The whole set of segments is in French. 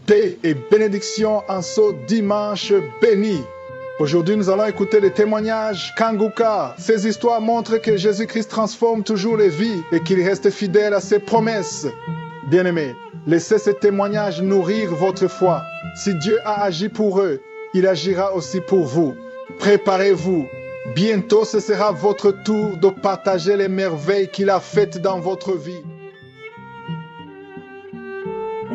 paix et bénédiction en ce dimanche béni. Aujourd'hui, nous allons écouter le témoignage Kanguka. Ces histoires montrent que Jésus-Christ transforme toujours les vies et qu'il reste fidèle à ses promesses. Bien-aimés, laissez ce témoignage nourrir votre foi. Si Dieu a agi pour eux, il agira aussi pour vous. Préparez-vous. Bientôt, ce sera votre tour de partager les merveilles qu'il a faites dans votre vie.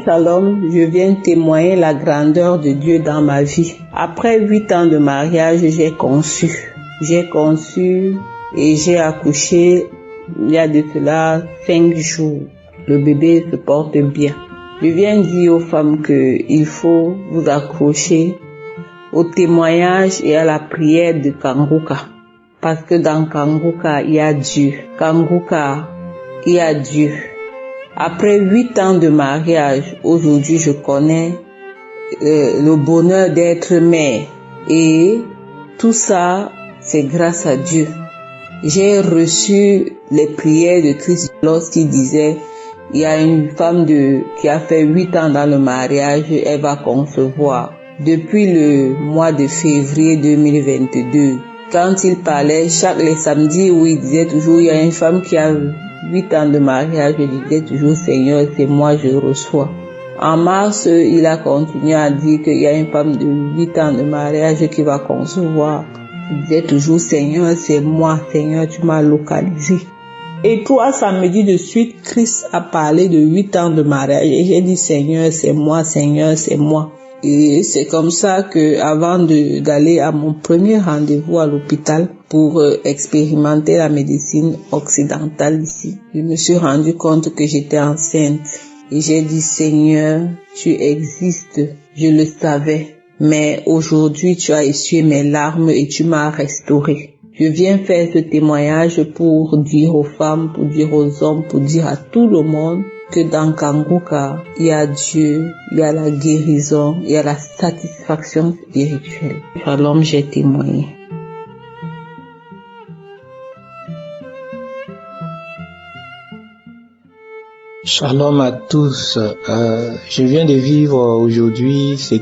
Shalom, je viens témoigner la grandeur de Dieu dans ma vie. Après 8 ans de mariage, j'ai conçu et j'ai accouché il y a de cela 5 jours. Le bébé se porte bien. Je viens dire aux femmes qu'il faut vous accrocher au témoignage et à la prière de Kanguka. Parce que dans Kanguka, il y a Dieu. Kanguka, il y a Dieu. Après 8 ans de mariage, aujourd'hui je connais le bonheur d'être mère. Et tout ça, c'est grâce à Dieu. J'ai reçu les prières de Christ lorsqu'il disait, il y a une femme qui a fait 8 ans dans le mariage, elle va concevoir. Depuis le mois de février 2022, quand il parlait, les samedis où il disait toujours, il y a une femme qui a 8 ans de mariage, je disais toujours, Seigneur, c'est moi, je reçois. En mars, il a continué à dire qu'il y a une femme de 8 ans de mariage qui va concevoir. Il disait toujours, Seigneur, c'est moi, Seigneur, tu m'as localisé. Et 3 samedis de suite, Christ a parlé de 8 ans de mariage. Et j'ai dit, Seigneur, c'est moi, Seigneur, c'est moi. Et c'est comme ça que, avant d'aller à mon premier rendez-vous à l'hôpital pour expérimenter la médecine occidentale ici, je me suis rendu compte que j'étais enceinte. Et j'ai dit, Seigneur, tu existes. Je le savais. Mais aujourd'hui, tu as essuyé mes larmes et tu m'as restaurée. Je viens faire ce témoignage pour dire aux femmes, pour dire aux hommes, pour dire à tout le monde que dans Kanguka, il y a Dieu, il y a la guérison, il y a la satisfaction spirituelle. Shalom, j'ai témoigné. Shalom à tous. Je viens de vivre aujourd'hui ce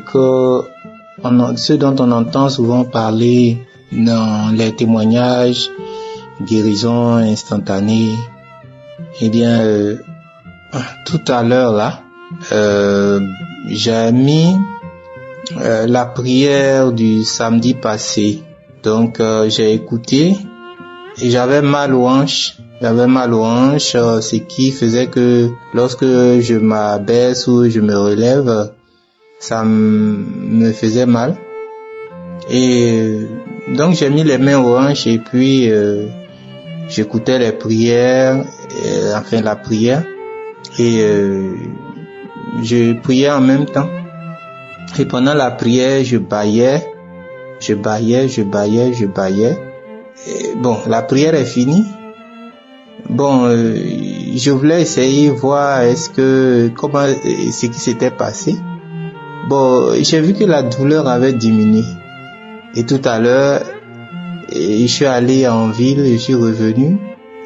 dont on entend souvent parler dans les témoignages, guérison instantanée. Eh bien, tout à l'heure là, j'ai mis la prière du samedi passé. Donc j'ai écouté et j'avais mal aux hanches. Ce qui faisait que lorsque je m'abaisse ou je me relève, ça me faisait mal. Et donc j'ai mis les mains aux hanches et puis j'écoutais les prières, la prière, et je priais en même temps. Et pendant la prière, je bâillais. Et bon, la prière est finie. Bon, je voulais essayer voir ce qui s'était passé. Bon, j'ai vu que la douleur avait diminué. Et tout à l'heure, je suis allé en ville, je suis revenu.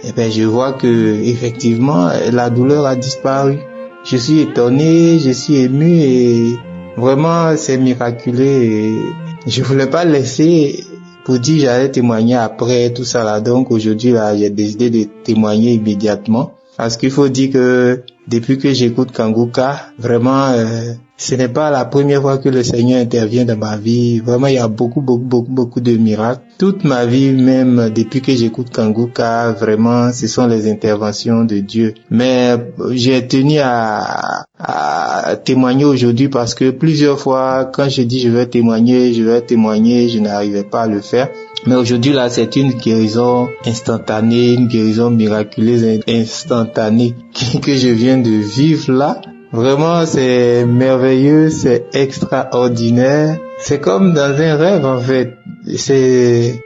Et ben, je vois que effectivement, la douleur a disparu. Je suis étonné, je suis ému et vraiment, c'est miraculeux. Et je voulais pas laisser pour dire j'allais témoigner après tout ça là. Donc aujourd'hui là, j'ai décidé de témoigner immédiatement parce qu'il faut dire que depuis que j'écoute Kanguka, vraiment ce n'est pas la première fois que le Seigneur intervient dans ma vie. Vraiment, il y a beaucoup de miracles. Toute ma vie, même depuis que j'écoute Kanguka, vraiment, ce sont les interventions de Dieu. Mais j'ai tenu à témoigner aujourd'hui parce que plusieurs fois, quand je dis je vais témoigner, je n'arrivais pas à le faire. Mais aujourd'hui, là, c'est une guérison instantanée, une guérison miraculeuse instantanée que je viens de vivre là. Vraiment, c'est merveilleux, c'est extraordinaire. C'est comme dans un rêve, en fait. C'est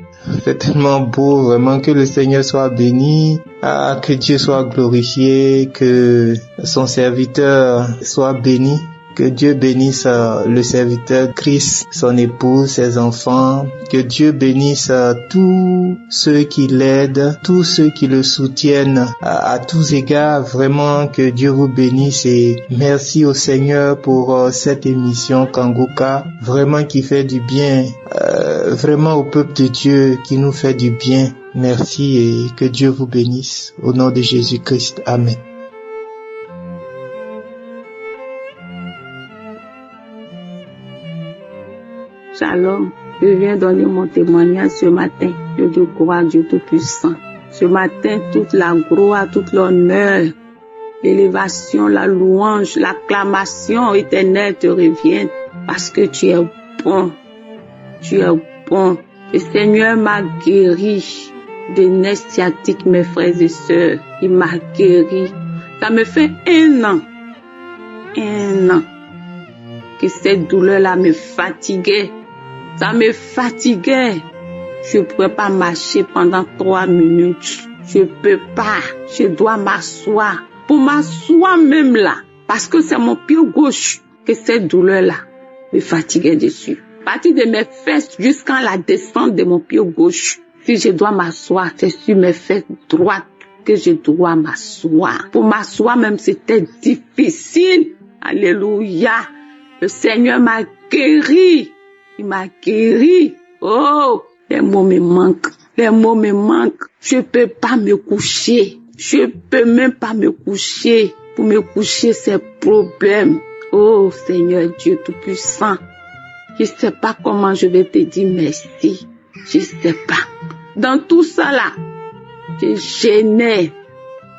tellement beau, vraiment, que le Seigneur soit béni, que Dieu soit glorifié, que son serviteur soit béni. Que Dieu bénisse le serviteur Chris, son épouse, ses enfants. Que Dieu bénisse tous ceux qui l'aident, tous ceux qui le soutiennent à tous égards. Vraiment, que Dieu vous bénisse et merci au Seigneur pour cette émission Kanguka, vraiment qui fait du bien, vraiment au peuple de Dieu qui nous fait du bien. Merci et que Dieu vous bénisse. Au nom de Jésus-Christ. Amen. Shalom, je viens donner mon témoignage ce matin. Je te crois, Dieu Tout-Puissant. Ce matin, toute la gloire, tout l'honneur, l'élévation, la louange, l'acclamation éternelle te reviennent parce que tu es bon. Tu es bon. Le Seigneur m'a guéri des nerfs sciatiques, mes frères et sœurs. Il m'a guéri. Ça me fait 1 an que cette douleur-là me fatiguait. Ça me fatiguait. Je ne pourrais pas marcher pendant 3 minutes. Je peux pas. Je dois m'asseoir. Pour m'asseoir même là, parce que c'est mon pied gauche que cette douleur-là me fatiguait dessus. À partir de mes fesses jusqu'à la descente de mon pied gauche, si je dois m'asseoir, c'est sur mes fesses droites que je dois m'asseoir. Pour m'asseoir même, c'était difficile. Alléluia. Le Seigneur m'a guéri. Il m'a guéri. Oh, les mots me manquent. Les mots me manquent. Je peux pas me coucher. Je peux même pas me coucher. Pour me coucher, c'est problème. Oh, Seigneur Dieu Tout-Puissant. Je sais pas comment je vais te dire merci. Je sais pas. Dans tout ça là, je gênais.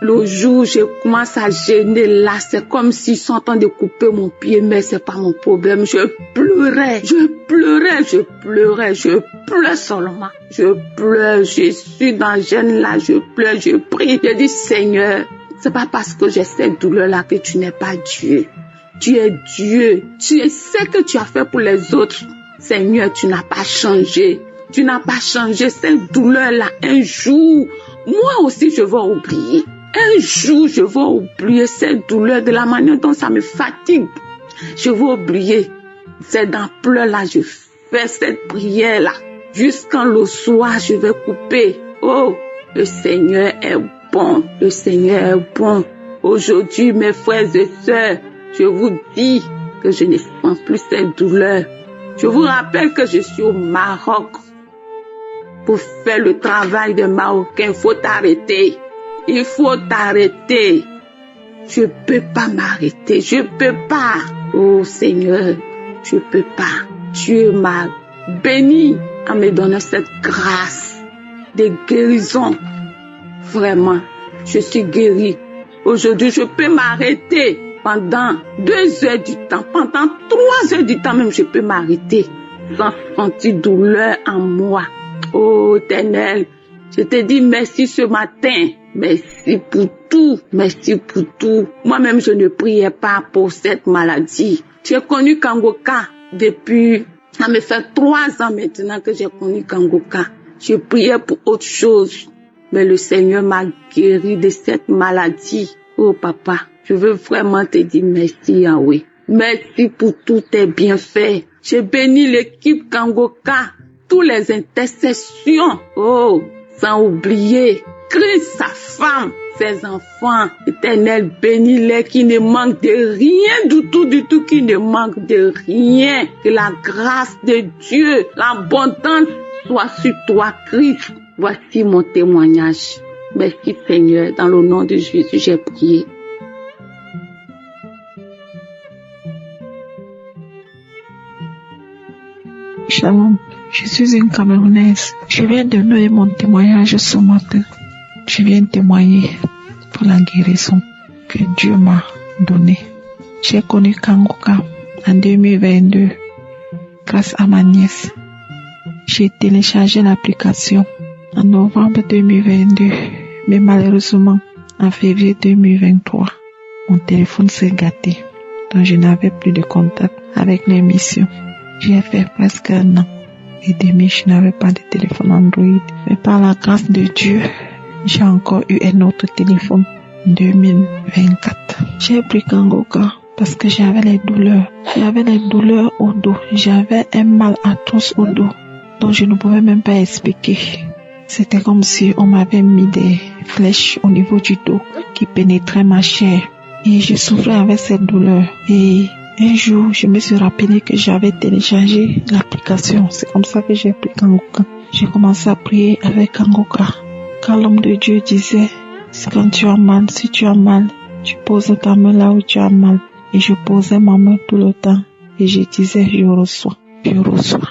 Le jour où je commence à gêner là, c'est comme s'ils sont en train de couper mon pied, mais c'est pas mon problème. Je pleurais seulement. Je pleure, je suis dans gêne là, je pleure, je prie. Je dis Seigneur, c'est pas parce que j'ai cette douleur là que tu n'es pas Dieu. Tu es Dieu. Tu sais que tu as fait pour les autres. Seigneur, tu n'as pas changé. Tu n'as pas changé cette douleur là. Un jour, moi aussi je vais oublier. Un jour, je vais oublier cette douleur de la manière dont ça me fatigue. Je vais oublier. C'est dans pleurs là, je fais cette prière là. Jusqu'à le soir, je vais couper. Oh, le Seigneur est bon. Le Seigneur est bon. Aujourd'hui, mes frères et sœurs, je vous dis que je ne sens plus cette douleur. Je vous rappelle que je suis au Maroc. Pour faire le travail de Marocain, il faut t'arrêter. Il faut t'arrêter. Je peux pas m'arrêter. Je peux pas. Oh Seigneur, je peux pas. Dieu m'a béni en me donnant cette grâce de guérison. Vraiment, je suis guérie. Aujourd'hui, je peux m'arrêter pendant 2 heures du temps. Pendant 3 heures du temps même, je peux m'arrêter sans sentir douleur en moi. Oh Éternel, je te dis merci ce matin. Merci pour tout. Merci pour tout. Moi-même, je ne priais pas pour cette maladie. J'ai connu Kanguka depuis, ça me fait 3 ans maintenant que j'ai connu Kanguka. Je priais pour autre chose. Mais le Seigneur m'a guéri de cette maladie. Oh papa, je veux vraiment te dire merci Yahweh. Merci pour tous tes bienfaits. J'ai béni l'équipe Kanguka, toutes les intercessions. Oh, sans oublier Christ, sa femme, ses enfants. Éternel, bénis-les qui ne manquent de rien du tout, qui ne manquent de rien. Que la grâce de Dieu, l'abondance soit sur toi, Christ. Voici mon témoignage. Merci Seigneur, dans le nom de Jésus, j'ai prié. Shalom, je suis une Camerounaise. Je viens de donner mon témoignage ce matin. Je viens témoigner pour la guérison que Dieu m'a donnée. J'ai connu Kanguka en 2022 grâce à ma nièce. J'ai téléchargé l'application en novembre 2022, mais malheureusement, en février 2023, mon téléphone s'est gâté, donc je n'avais plus de contact avec l'émission. J'ai fait presque 1 an et demi, je n'avais pas de téléphone Android. Mais par la grâce de Dieu, j'ai encore eu un autre téléphone en 2024. J'ai pris Kanguka parce que j'avais les douleurs. J'avais les douleurs au dos. J'avais un mal atroce au dos dont je ne pouvais même pas expliquer. C'était comme si on m'avait mis des flèches au niveau du dos qui pénétraient ma chair. Et je souffrais avec cette douleur. Et un jour, je me suis rappelé que j'avais téléchargé l'application. C'est comme ça que j'ai pris Kanguka. J'ai commencé à prier avec Kanguka. Quand l'homme de Dieu disait, quand tu as mal, si tu as mal, tu poses ta main là où tu as mal. Et je posais ma main tout le temps. Et je disais, je reçois, je reçois.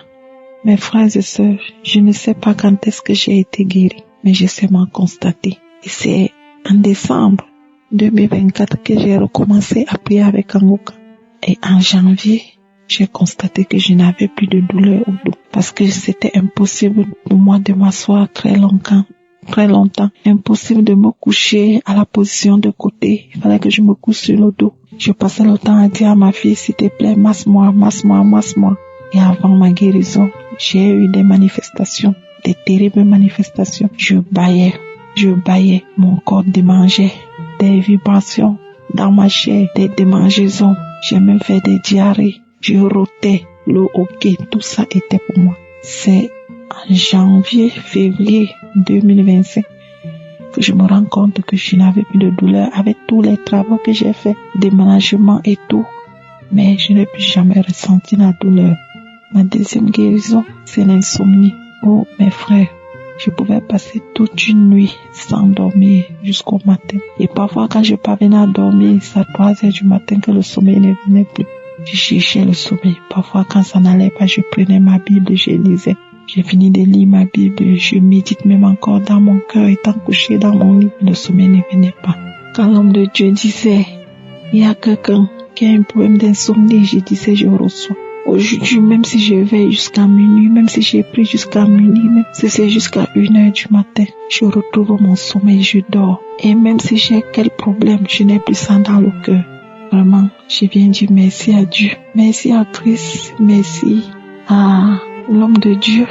Mes frères et sœurs, je ne sais pas quand est-ce que j'ai été guéri, mais j'ai seulement constaté. Et c'est en décembre 2024 que j'ai recommencé à prier avec Kanguka. Et en janvier, j'ai constaté que je n'avais plus de douleur au dos. Parce que c'était impossible pour moi de m'asseoir très longtemps. Impossible de me coucher à la position de côté. Il fallait que je me couche sur le dos. Je passais le temps à dire à ma fille, s'il te plaît, masse-moi, masse-moi, masse-moi. Et avant ma guérison, j'ai eu des manifestations, des terribles manifestations. Je baillais, mon corps démangeait, des vibrations dans ma chair, des démangeaisons. J'ai même fait des diarrhées, je rotais, le hockey, tout ça était pour moi. C'est en janvier, février 2025 que je me rends compte que je n'avais plus de douleur avec tous les travaux que j'ai fait, déménagement et tout. Mais je n'ai plus jamais ressenti la douleur. Ma deuxième guérison, c'est l'insomnie. Oh, mes frères, je pouvais passer toute une nuit sans dormir jusqu'au matin. Et parfois, quand je parvenais à dormir, c'est à 3 heures du matin que le sommeil ne venait plus. Je cherchais le sommeil. Parfois, quand ça n'allait pas, je prenais ma Bible, je lisais. J'ai fini de lire ma Bible, je médite même encore dans mon cœur, étant couché dans mon lit. Le sommeil ne venait pas. Quand l'homme de Dieu disait, il y a quelqu'un qui a un problème d'insomnie, je disais, je reçois. Aujourd'hui, même si je veille jusqu'à minuit, même si j'ai pris jusqu'à minuit, même si c'est jusqu'à 1h du matin, je retrouve mon sommeil, je dors. Et même si j'ai quel problème, je n'ai plus ça dans le cœur. Vraiment, je viens dire merci à Dieu, merci à Christ, merci à l'homme de Dieu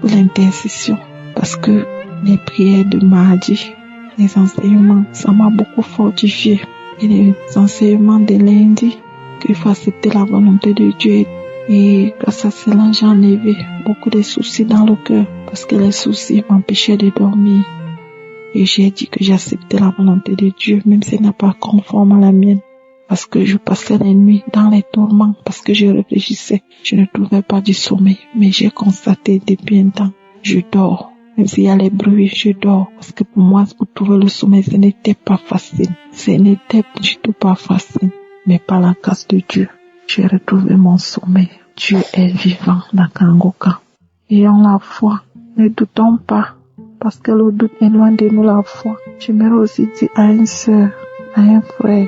pour l'intercession. Parce que les prières de mardi, les enseignements, ça m'a beaucoup fortifié. Et les enseignements de lundi, qu'il faut accepter la volonté de Dieu. Et grâce à cela, j'ai enlevé beaucoup de soucis dans le cœur. Parce que les soucis m'empêchaient de dormir. Et j'ai dit que j'acceptais la volonté de Dieu, même si elle n'est pas conforme à la mienne. Parce que je passais les nuits dans les tourments, parce que je réfléchissais. Je ne trouvais pas du sommeil. Mais j'ai constaté depuis un temps, je dors. Même s'il y a les bruits, je dors. Parce que pour moi, pour trouver le sommeil, ce n'était pas facile. Ce n'était du tout pas facile. Mais par la grâce de Dieu, j'ai retrouvé mon sommeil. Dieu est vivant dans Kanguka. Ayons la foi. Ne doutons pas. Parce que le doute est loin de nous la foi. J'aimerais aussi dire à une sœur, à un frère,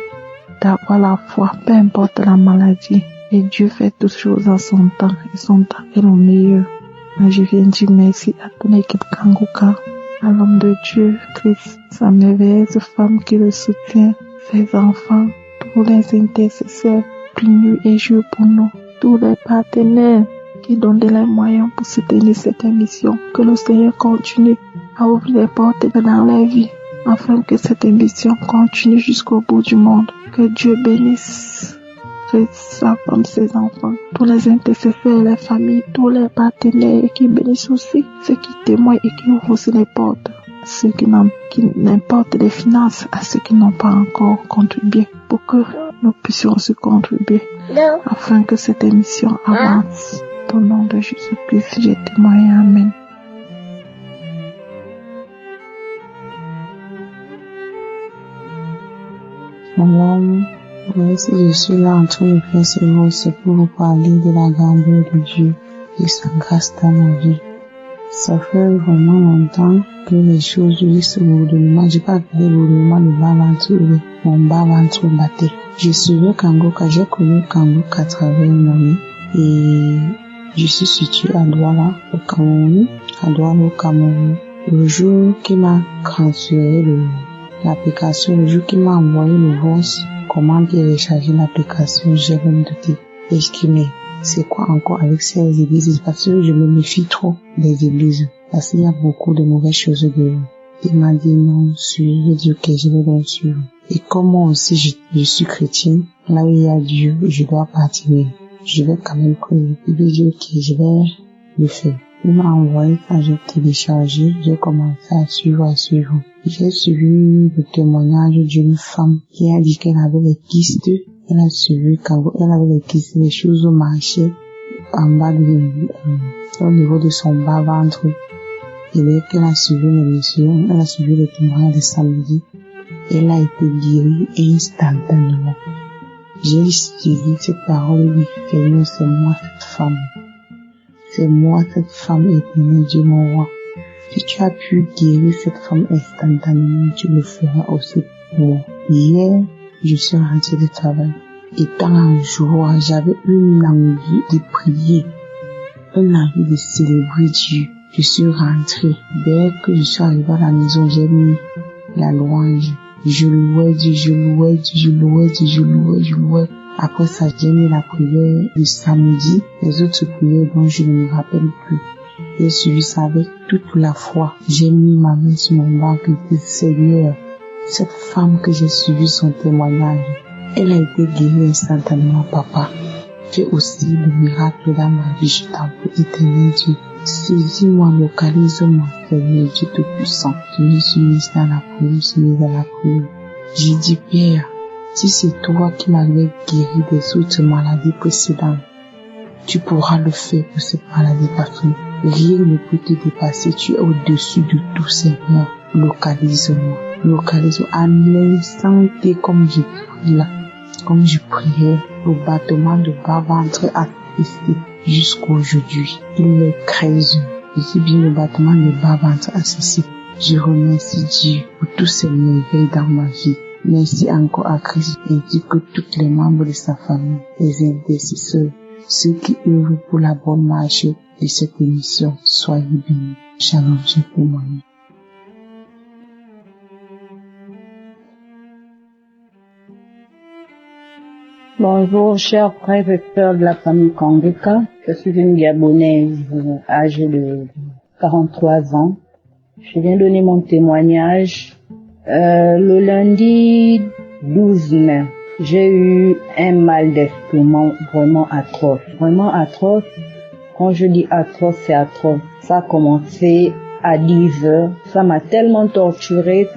d'avoir la foi, peu importe la maladie. Et Dieu fait toutes choses à son temps. Et son temps est le meilleur. Je viens dire merci à toute l'équipe Kanguka, à l'homme de Dieu, Christ, sa merveilleuse femme qui le soutient, ses enfants, tous les intercesseurs, plus nuit et jour pour nous, tous les partenaires qui donnent les moyens pour soutenir cette émission. Que le Seigneur continue à ouvrir les portes dans leur vie, afin que cette émission continue jusqu'au bout du monde. Que Dieu bénisse sa femme, ses enfants, tous les intercesseurs, les familles, tous les partenaires, et qui bénissent aussi ceux qui témoignent et qui ouvrent aussi les portes, ceux qui n'importe les finances, à ceux qui n'ont pas encore contribué, pour que nous puissions aussi contribuer, afin que cette émission avance. Au nom de Jésus-Christ, j'ai témoigné. Amen. Shalom. Si je suis là en train de faire ce mot, c'est pour vous parler de la grandeur de Dieu et sa grâce dans ma vie. Ça fait vraiment longtemps que les choses juste au gouvernement. J'ai pas fait le gouvernement de bas-ventre, mon bas-ventre battait. Je suivais Kanguka, j'ai connu Kanguka à travers une amie et je suis située à Douala, au Cameroun, Le jour qui m'a transféré l'application, le jour qui m'a envoyé le voice, comment télécharger l'application, j'ai même douté. Estimé, c'est quoi encore avec ces églises? Parce que je me méfie trop des églises. Parce qu'il y a beaucoup de mauvaises choses dedans. Il m'a dit non, j'ai dit ok, je vais donc suivre. Et comme moi aussi je suis chrétienne, là où il y a Dieu, je dois partir. Mais je vais quand même prier. Et puis je dis ok, je vais le faire. Il m'a envoyé, quand j'ai téléchargé, j'ai commencé à suivre. J'ai suivi le témoignage d'une femme qui a dit qu'elle avait les kystes. Elle a suivi quand elle avait les kystes, les choses marchaient en bas au niveau de son bas-ventre. Et dès qu'elle a suivi l'émission, elle a suivi le témoignage de samedi, elle a été guérie instantanément. J'ai suivi cette parole du Seigneur, c'est moi cette femme. C'est moi cette femme éternelle, Dieu mon roi. Si tu as pu guérir cette femme instantanément, tu le feras aussi pour moi. Hier, je suis rentrée de travail. Étant en joie, j'avais une envie de prier, une envie de célébrer Dieu. Je suis rentrée. Dès que je suis arrivée à la maison, j'ai mis la louange. Je louais Dieu. Après ça, j'ai mis la prière du samedi, les autres prières dont je ne me rappelle plus. J'ai suivi ça avec toute la foi. J'ai mis ma main sur mon ventre et dit, Seigneur, cette femme que j'ai suivi son témoignage, elle a été guérie instantanément, papa. Fais aussi le miracle dans ma vie, je t'en prie, éternel Dieu. Saisis-moi, localise-moi, Seigneur Dieu Tout-Puissant. Je me suis mise dans la prière, J'ai dit, Père, si c'est toi qui m'avais guéri des autres maladies précédentes, tu pourras le faire pour cette maladie parce que rien ne peut te dépasser. Tu es au-dessus de tout, Seigneur. Localise-moi à l'instant T comme je prie là, comme je priais, le battement de bas-ventre a cessé jusqu'aujourd'hui. Il est 13 heures. Je dis bien le battement de bas-ventre a cessé. Je remercie Dieu pour tous ces merveilles dans ma vie. Merci encore à Christ ainsi que tous les membres de sa famille, les intercesseurs, ceux qui œuvrent pour la bonne marche de cette émission. Soyez bénis. Shalom, je témoigne. Bonjour, chers frères et sœurs de la famille Kanguka. Je suis une Gabonaise âgée de 43 ans. Je viens donner mon témoignage. Le lundi 12 mai, j'ai eu un mal d'estomac vraiment atroce. Quand je dis atroce, c'est atroce. Ça a commencé à 10 heures. Ça m'a tellement torturé,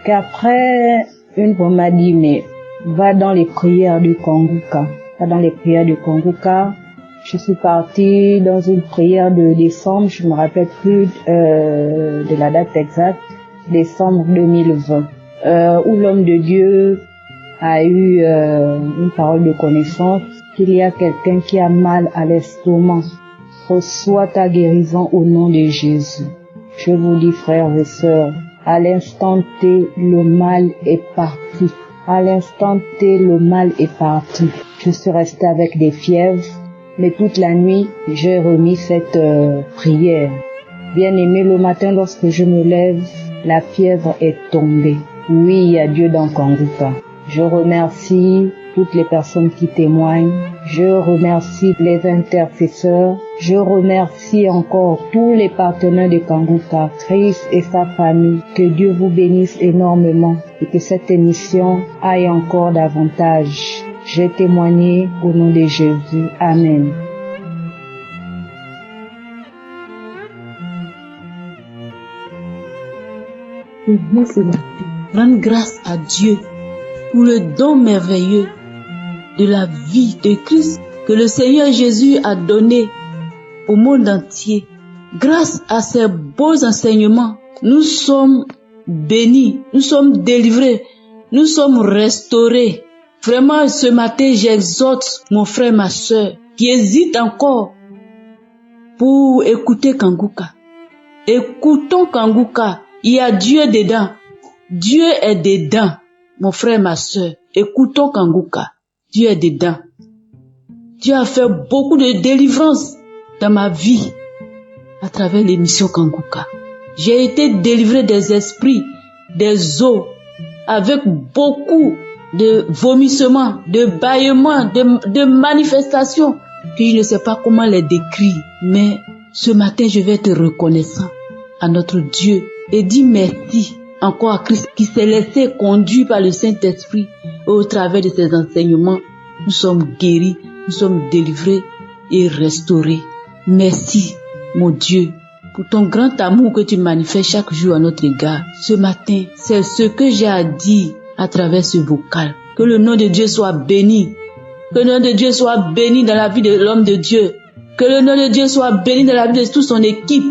qu'après, une fois m'a dit, mais va dans les prières du Kanguka. Je suis partie dans une prière de décembre, je me rappelle plus de la date exacte, décembre 2020, où l'homme de Dieu a eu une parole de connaissance qu'il y a quelqu'un qui a mal à l'estomac. Reçois ta guérison au nom de Jésus. Je vous dis, frères et sœurs, à l'instant T, le mal est parti. Je suis restée avec des fièvres, mais toute la nuit, j'ai remis cette prière. Bien aimé, le matin, lorsque je me lève, la fièvre est tombée. Oui, il y a Dieu dans Kanguka. Je remercie toutes les personnes qui témoignent. Je remercie les intercesseurs. Je remercie encore tous les partenaires de Kanguka, Christ et sa famille. Que Dieu vous bénisse énormément et que cette émission aille encore davantage. J'ai témoigné au nom de Jésus. Amen. Rendre grâce à Dieu pour le don merveilleux de la vie de Christ que le Seigneur Jésus a donné au monde entier. Grâce à ces beaux enseignements, nous sommes bénis, nous sommes délivrés, nous sommes restaurés. Vraiment, ce matin, j'exhorte mon frère, ma soeur, qui hésite encore pour écouter Kanguka. Écoutons Kanguka. Il y a Dieu dedans. Dieu est dedans. Mon frère, ma soeur, écoutons Kanguka. Dieu est dedans. Dieu a fait beaucoup de délivrance dans ma vie à travers l'émission Kanguka. J'ai été délivré des esprits, des eaux, avec beaucoup de vomissements, de bâillements, de manifestations que je ne sais pas comment les décrire. Mais ce matin, je vais être reconnaissant à notre Dieu et dire merci encore à Christ, qui s'est laissé conduire par le Saint-Esprit et au travers de ses enseignements, nous sommes guéris, nous sommes délivrés et restaurés. Merci, mon Dieu, pour ton grand amour que tu manifestes chaque jour à notre égard. Ce matin, c'est ce que j'ai à dire à travers ce vocal. Que le nom de Dieu soit béni. Que le nom de Dieu soit béni dans la vie de l'homme de Dieu. Que le nom de Dieu soit béni dans la vie de toute son équipe.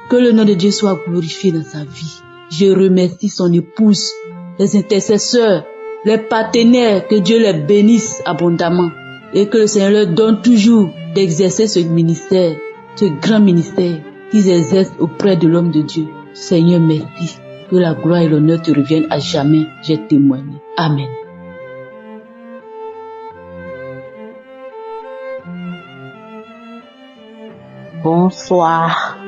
Que le nom de Dieu soit glorifié dans sa vie. Je remercie son épouse, les intercesseurs, les partenaires, que Dieu les bénisse abondamment et que le Seigneur leur donne toujours d'exercer ce ministère, ce grand ministère qu'ils exercent auprès de l'homme de Dieu. Seigneur, merci. Que la gloire et l'honneur te reviennent à jamais. J'ai témoigné. Amen. Bonsoir,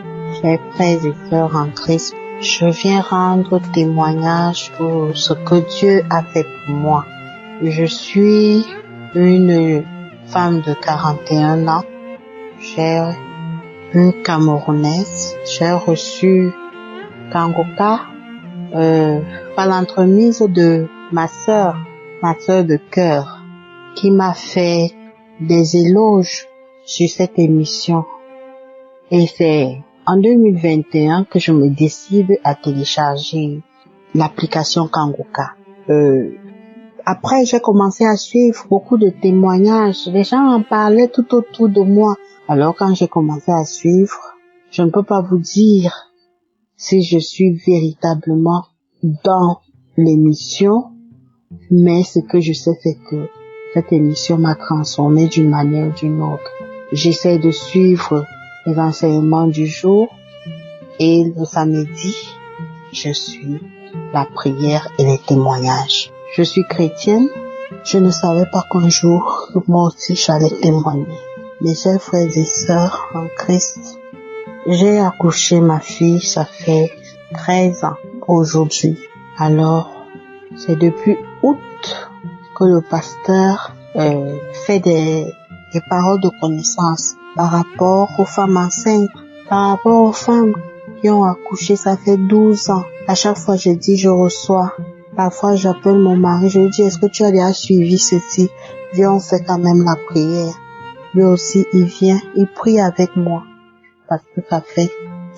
chers frères et sœurs en Christ. Je viens rendre témoignage pour ce que Dieu a fait pour moi. Je suis une femme de 41 ans. J'ai une Camerounaise. J'ai reçu Kangoka par l'entremise de ma sœur de cœur, qui m'a fait des éloges sur cette émission. Et c'est en 2021 que je me décide à télécharger l'application Kangoka. Après, j'ai commencé à suivre beaucoup de témoignages. Les gens en parlaient tout autour de moi. Alors quand j'ai commencé à suivre, je ne peux pas vous dire si je suis véritablement dans l'émission, mais ce que je sais, c'est que cette émission m'a transformée d'une manière ou d'une autre. J'essaie de suivre les enseignements du jour et le samedi, je suis la prière et les témoignages. Je suis chrétienne, je ne savais pas qu'un jour, moi aussi, j'allais témoigner. Mes chers frères et sœurs en Christ, j'ai accouché ma fille, ça fait 13 ans aujourd'hui. Alors, c'est depuis août que le pasteur fait des paroles de connaissance par rapport aux femmes enceintes, par rapport aux femmes qui ont accouché, ça fait 12 ans. À chaque fois, je dis, je reçois. Parfois, j'appelle mon mari, je lui dis, est-ce que tu as déjà suivi ceci? Viens, on fait quand même la prière. Lui aussi, il vient, il prie avec moi. Parce que ça fait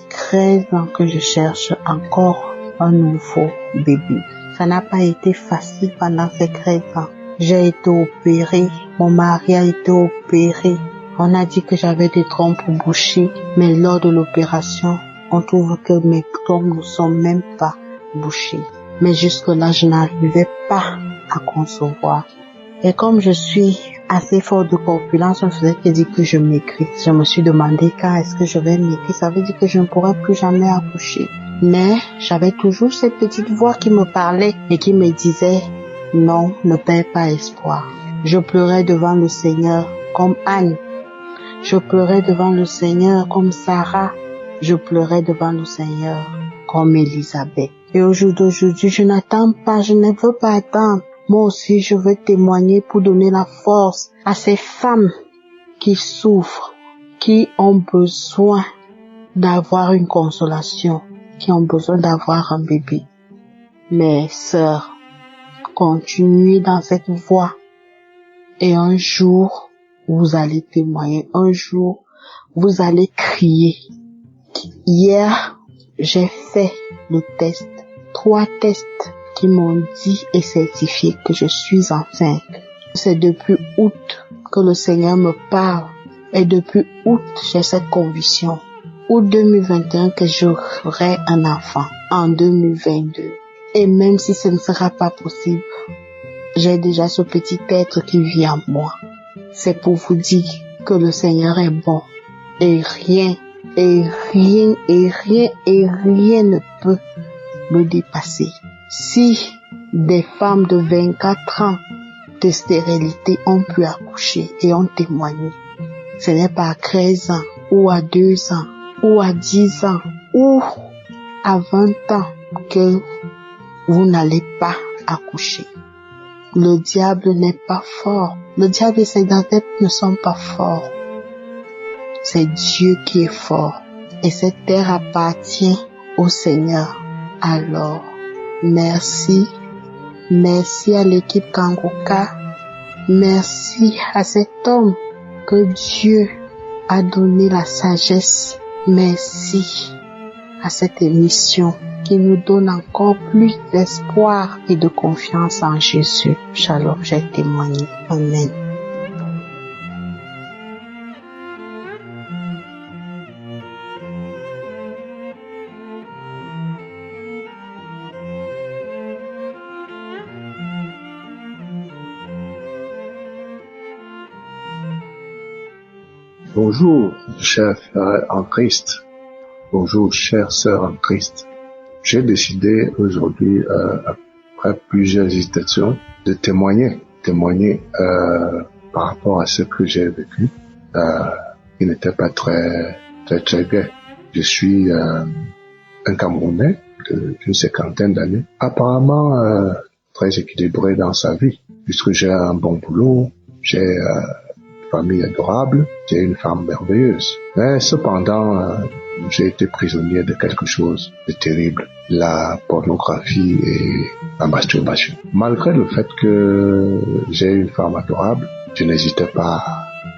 13 ans que je cherche encore un nouveau bébé. Ça n'a pas été facile pendant ces 13 ans. J'ai été opérée, mon mari a été opéré. On a dit que j'avais des trompes bouchées, mais lors de l'opération, on trouve que mes trompes ne sont même pas bouchées. Mais jusque-là, je n'arrivais pas à concevoir. Et comme je suis assez fort de corpulence, on faisait que dire que je maigris. Je me suis demandé quand est-ce que je vais maigrir. Ça veut dire que je ne pourrai plus jamais accoucher. Mais j'avais toujours cette petite voix qui me parlait et qui me disait non, ne perds pas espoir. Je pleurais devant le Seigneur comme Anne. Je pleurais devant le Seigneur comme Sarah. Je pleurais devant le Seigneur comme Élisabeth. Et au jour d'aujourd'hui, je n'attends pas, je ne veux pas attendre. Moi aussi, je veux témoigner pour donner la force à ces femmes qui souffrent, qui ont besoin d'avoir une consolation, qui ont besoin d'avoir un bébé. Mes sœurs, continuez dans cette voie et un jour, vous allez témoigner. Un jour, vous allez crier. Hier, j'ai fait le test. 3 tests qui m'ont dit et certifié que je suis enceinte. C'est depuis août que le Seigneur me parle. Et depuis août, j'ai cette conviction. Août 2021 que j'aurai un enfant. En 2022. Et même si ce ne sera pas possible, j'ai déjà ce petit être qui vit en moi. C'est pour vous dire que le Seigneur est bon. Et rien ne peut me dépasser. Si des femmes de 24 ans de stérilité ont pu accoucher et ont témoigné, ce n'est pas à 13 ans, ou à 2 ans, ou à 10 ans, ou à 20 ans que vous n'allez pas accoucher. Le diable n'est pas fort. Le diable et ses adeptes ne sont pas forts. C'est Dieu qui est fort. Et cette terre appartient au Seigneur. Alors, Merci. Merci à l'équipe Kanguka. Merci à cet homme que Dieu a donné la sagesse. Merci à cette émission qui nous donne encore plus d'espoir et de confiance en Jésus. Shalom, j'ai témoigné. Amen. Bonjour, chers frères en Christ. Bonjour, chères sœurs en Christ. J'ai décidé aujourd'hui, après plusieurs hésitations, de témoigner par rapport à ce que j'ai vécu, qui n'était pas très gai. Je suis un Camerounais d'une cinquantaine d'années, apparemment très équilibré dans sa vie, puisque j'ai un bon boulot, j'ai famille adorable, j'ai une femme merveilleuse. Mais cependant, j'ai été prisonnier de quelque chose de terrible, la pornographie et la masturbation. Malgré le fait que j'ai une femme adorable, je n'hésitais pas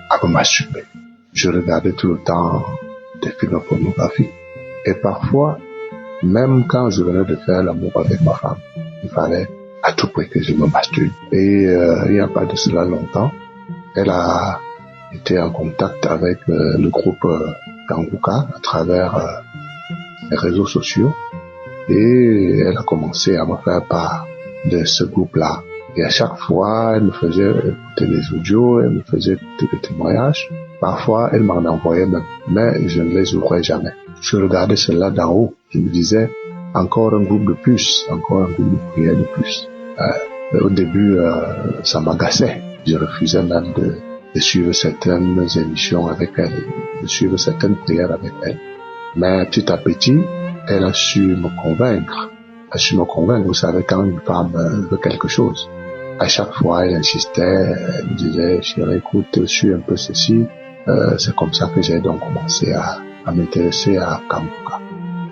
à me masturber. Je regardais tout le temps des films pornographiques. Et parfois, même quand je venais de faire l'amour avec ma femme, il fallait à tout prix que je me masturbe. Et il n'y a pas de cela longtemps, elle a été en contact avec le groupe Kanguka à travers les réseaux sociaux et elle a commencé à me faire part de ce groupe-là. Et à chaque fois, elle me faisait écouter des audios, elle me faisait écouter des témoignages. Parfois, elle m'en envoyait même, mais je ne les ouvrais jamais. Je regardais cela d'en haut. Je me disais, encore un groupe de plus, encore un groupe de prières de plus. Au début, ça m'agaçait. Je refusais même de suivre certaines émissions avec elle, de suivre certaines prières avec elle. Mais petit à petit, elle a su me convaincre. Vous savez, quand une femme veut quelque chose, à chaque fois, elle insistait, elle me disait, chérie, écoute, suis un peu ceci. C'est comme ça que j'ai donc commencé à m'intéresser à Kanguka.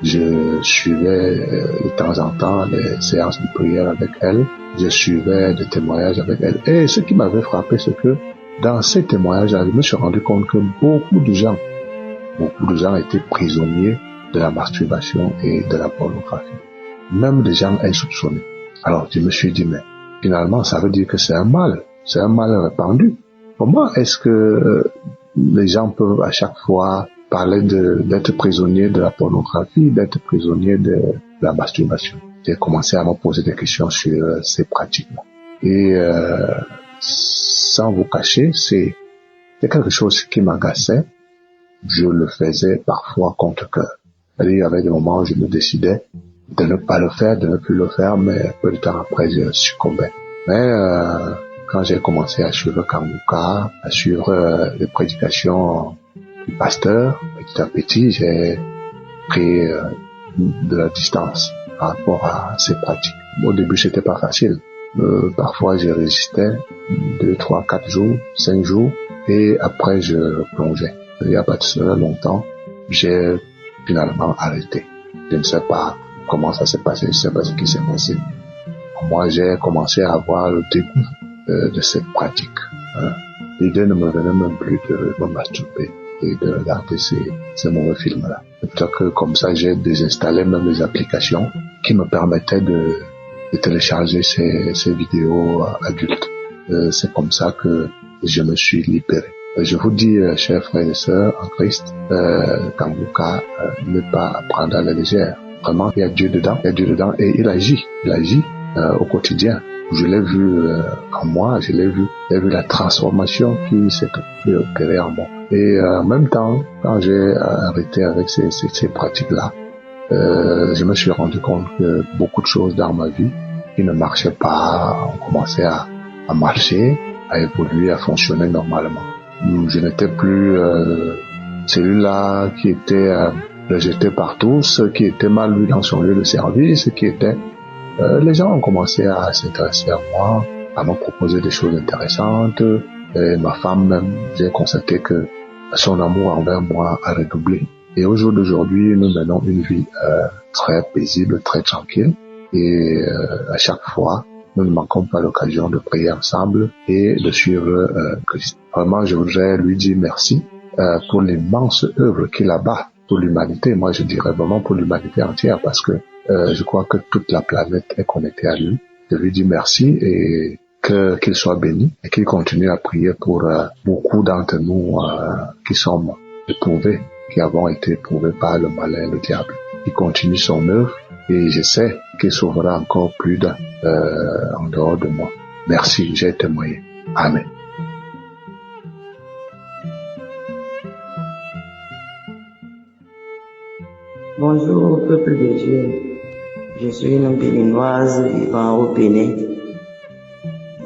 Je suivais de temps en temps les séances de prière avec elle. Je suivais des témoignages avec elle. Et ce qui m'avait frappé, c'est que dans ces témoignages, je me suis rendu compte que beaucoup de gens étaient prisonniers de la masturbation et de la pornographie. Même des gens insoupçonnés. Alors je me suis dit, mais finalement, ça veut dire que c'est un mal répandu. Comment est-ce que les gens peuvent à chaque fois parler d'être prisonniers de la pornographie, d'être prisonniers de la masturbation? J'ai commencé à me poser des questions sur ces pratiques-là. Et sans vous cacher, c'est quelque chose qui m'agaçait. Je le faisais parfois contre cœur. Il y avait des moments où je me décidais de ne pas le faire, de ne plus le faire, mais peu de temps après, je succombais. Mais quand j'ai commencé à suivre Kanguka, à suivre les prédications du pasteur, petit à petit, j'ai pris de la distance par rapport à ces pratiques. Au début, c'était pas facile. Parfois, je résistais 2, 3, 4 jours, 5 jours, et après, je plongeais. Il n'y a pas de cela longtemps, j'ai finalement arrêté. Je ne sais pas comment ça s'est passé, je ne sais pas ce qui s'est passé. Moi, j'ai commencé à avoir le dégoût de cette pratique. L'idée ne me venait même plus de me masturber et de regarder ces mauvais films-là. Peut-être que comme ça, j'ai désinstallé même les applications qui me permettaient de télécharger ces vidéos adultes. C'est comme ça que je me suis libéré. Je vous dis, chers frères et sœurs en Christ, Kanguka n'est pas à prendre à la légère. Vraiment, il y a Dieu dedans, et il agit au quotidien. Je l'ai vu en moi, j'ai vu la transformation qui s'est opérée en moi. Et en même temps, quand j'ai arrêté avec ces pratiques-là, je me suis rendu compte que beaucoup de choses dans ma vie qui ne marchaient pas ont commencé à marcher, à évoluer, à fonctionner normalement. Je n'étais plus celui-là qui était rejeté par tous, qui était mal vu dans son lieu de service, les gens ont commencé à s'intéresser à moi, à me proposer des choses intéressantes. Et ma femme même, j'ai constaté que son amour envers moi a redoublé. Et au jour d'aujourd'hui, nous menons une vie très paisible, très tranquille. Et à chaque fois, nous ne manquons pas l'occasion de prier ensemble et de suivre Christ. Vraiment, je voudrais lui dire merci pour l'immense œuvre qu'il abat pour l'humanité. Moi, je dirais vraiment pour l'humanité entière, parce que je crois que toute la planète est connectée à lui. Je lui dis merci et qu'il soit béni et qu'il continue à prier pour beaucoup d'entre nous qui sommes éprouvés, qui avons été éprouvés par le malin, le diable. Il continue son œuvre et je sais qu'il sauvera encore plus d'un en dehors de moi. Merci, j'ai témoigné. Amen. Bonjour au peuple de Dieu. Je suis une béninoise vivant au Bénin.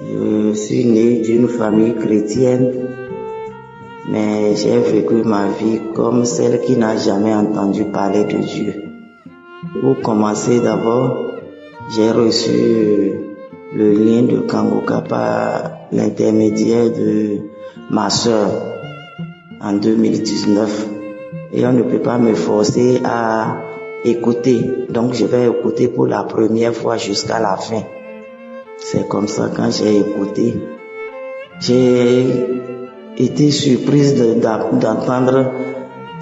Je suis née d'une famille chrétienne, mais j'ai vécu ma vie comme celle qui n'a jamais entendu parler de Dieu. Pour commencer d'abord, j'ai reçu le lien de Kanguka par l'intermédiaire de ma sœur en 2019. Et on ne peut pas me forcer à écouter. Donc je vais écouter pour la première fois jusqu'à la fin. C'est comme ça, quand j'ai écouté, j'ai été surprise d'entendre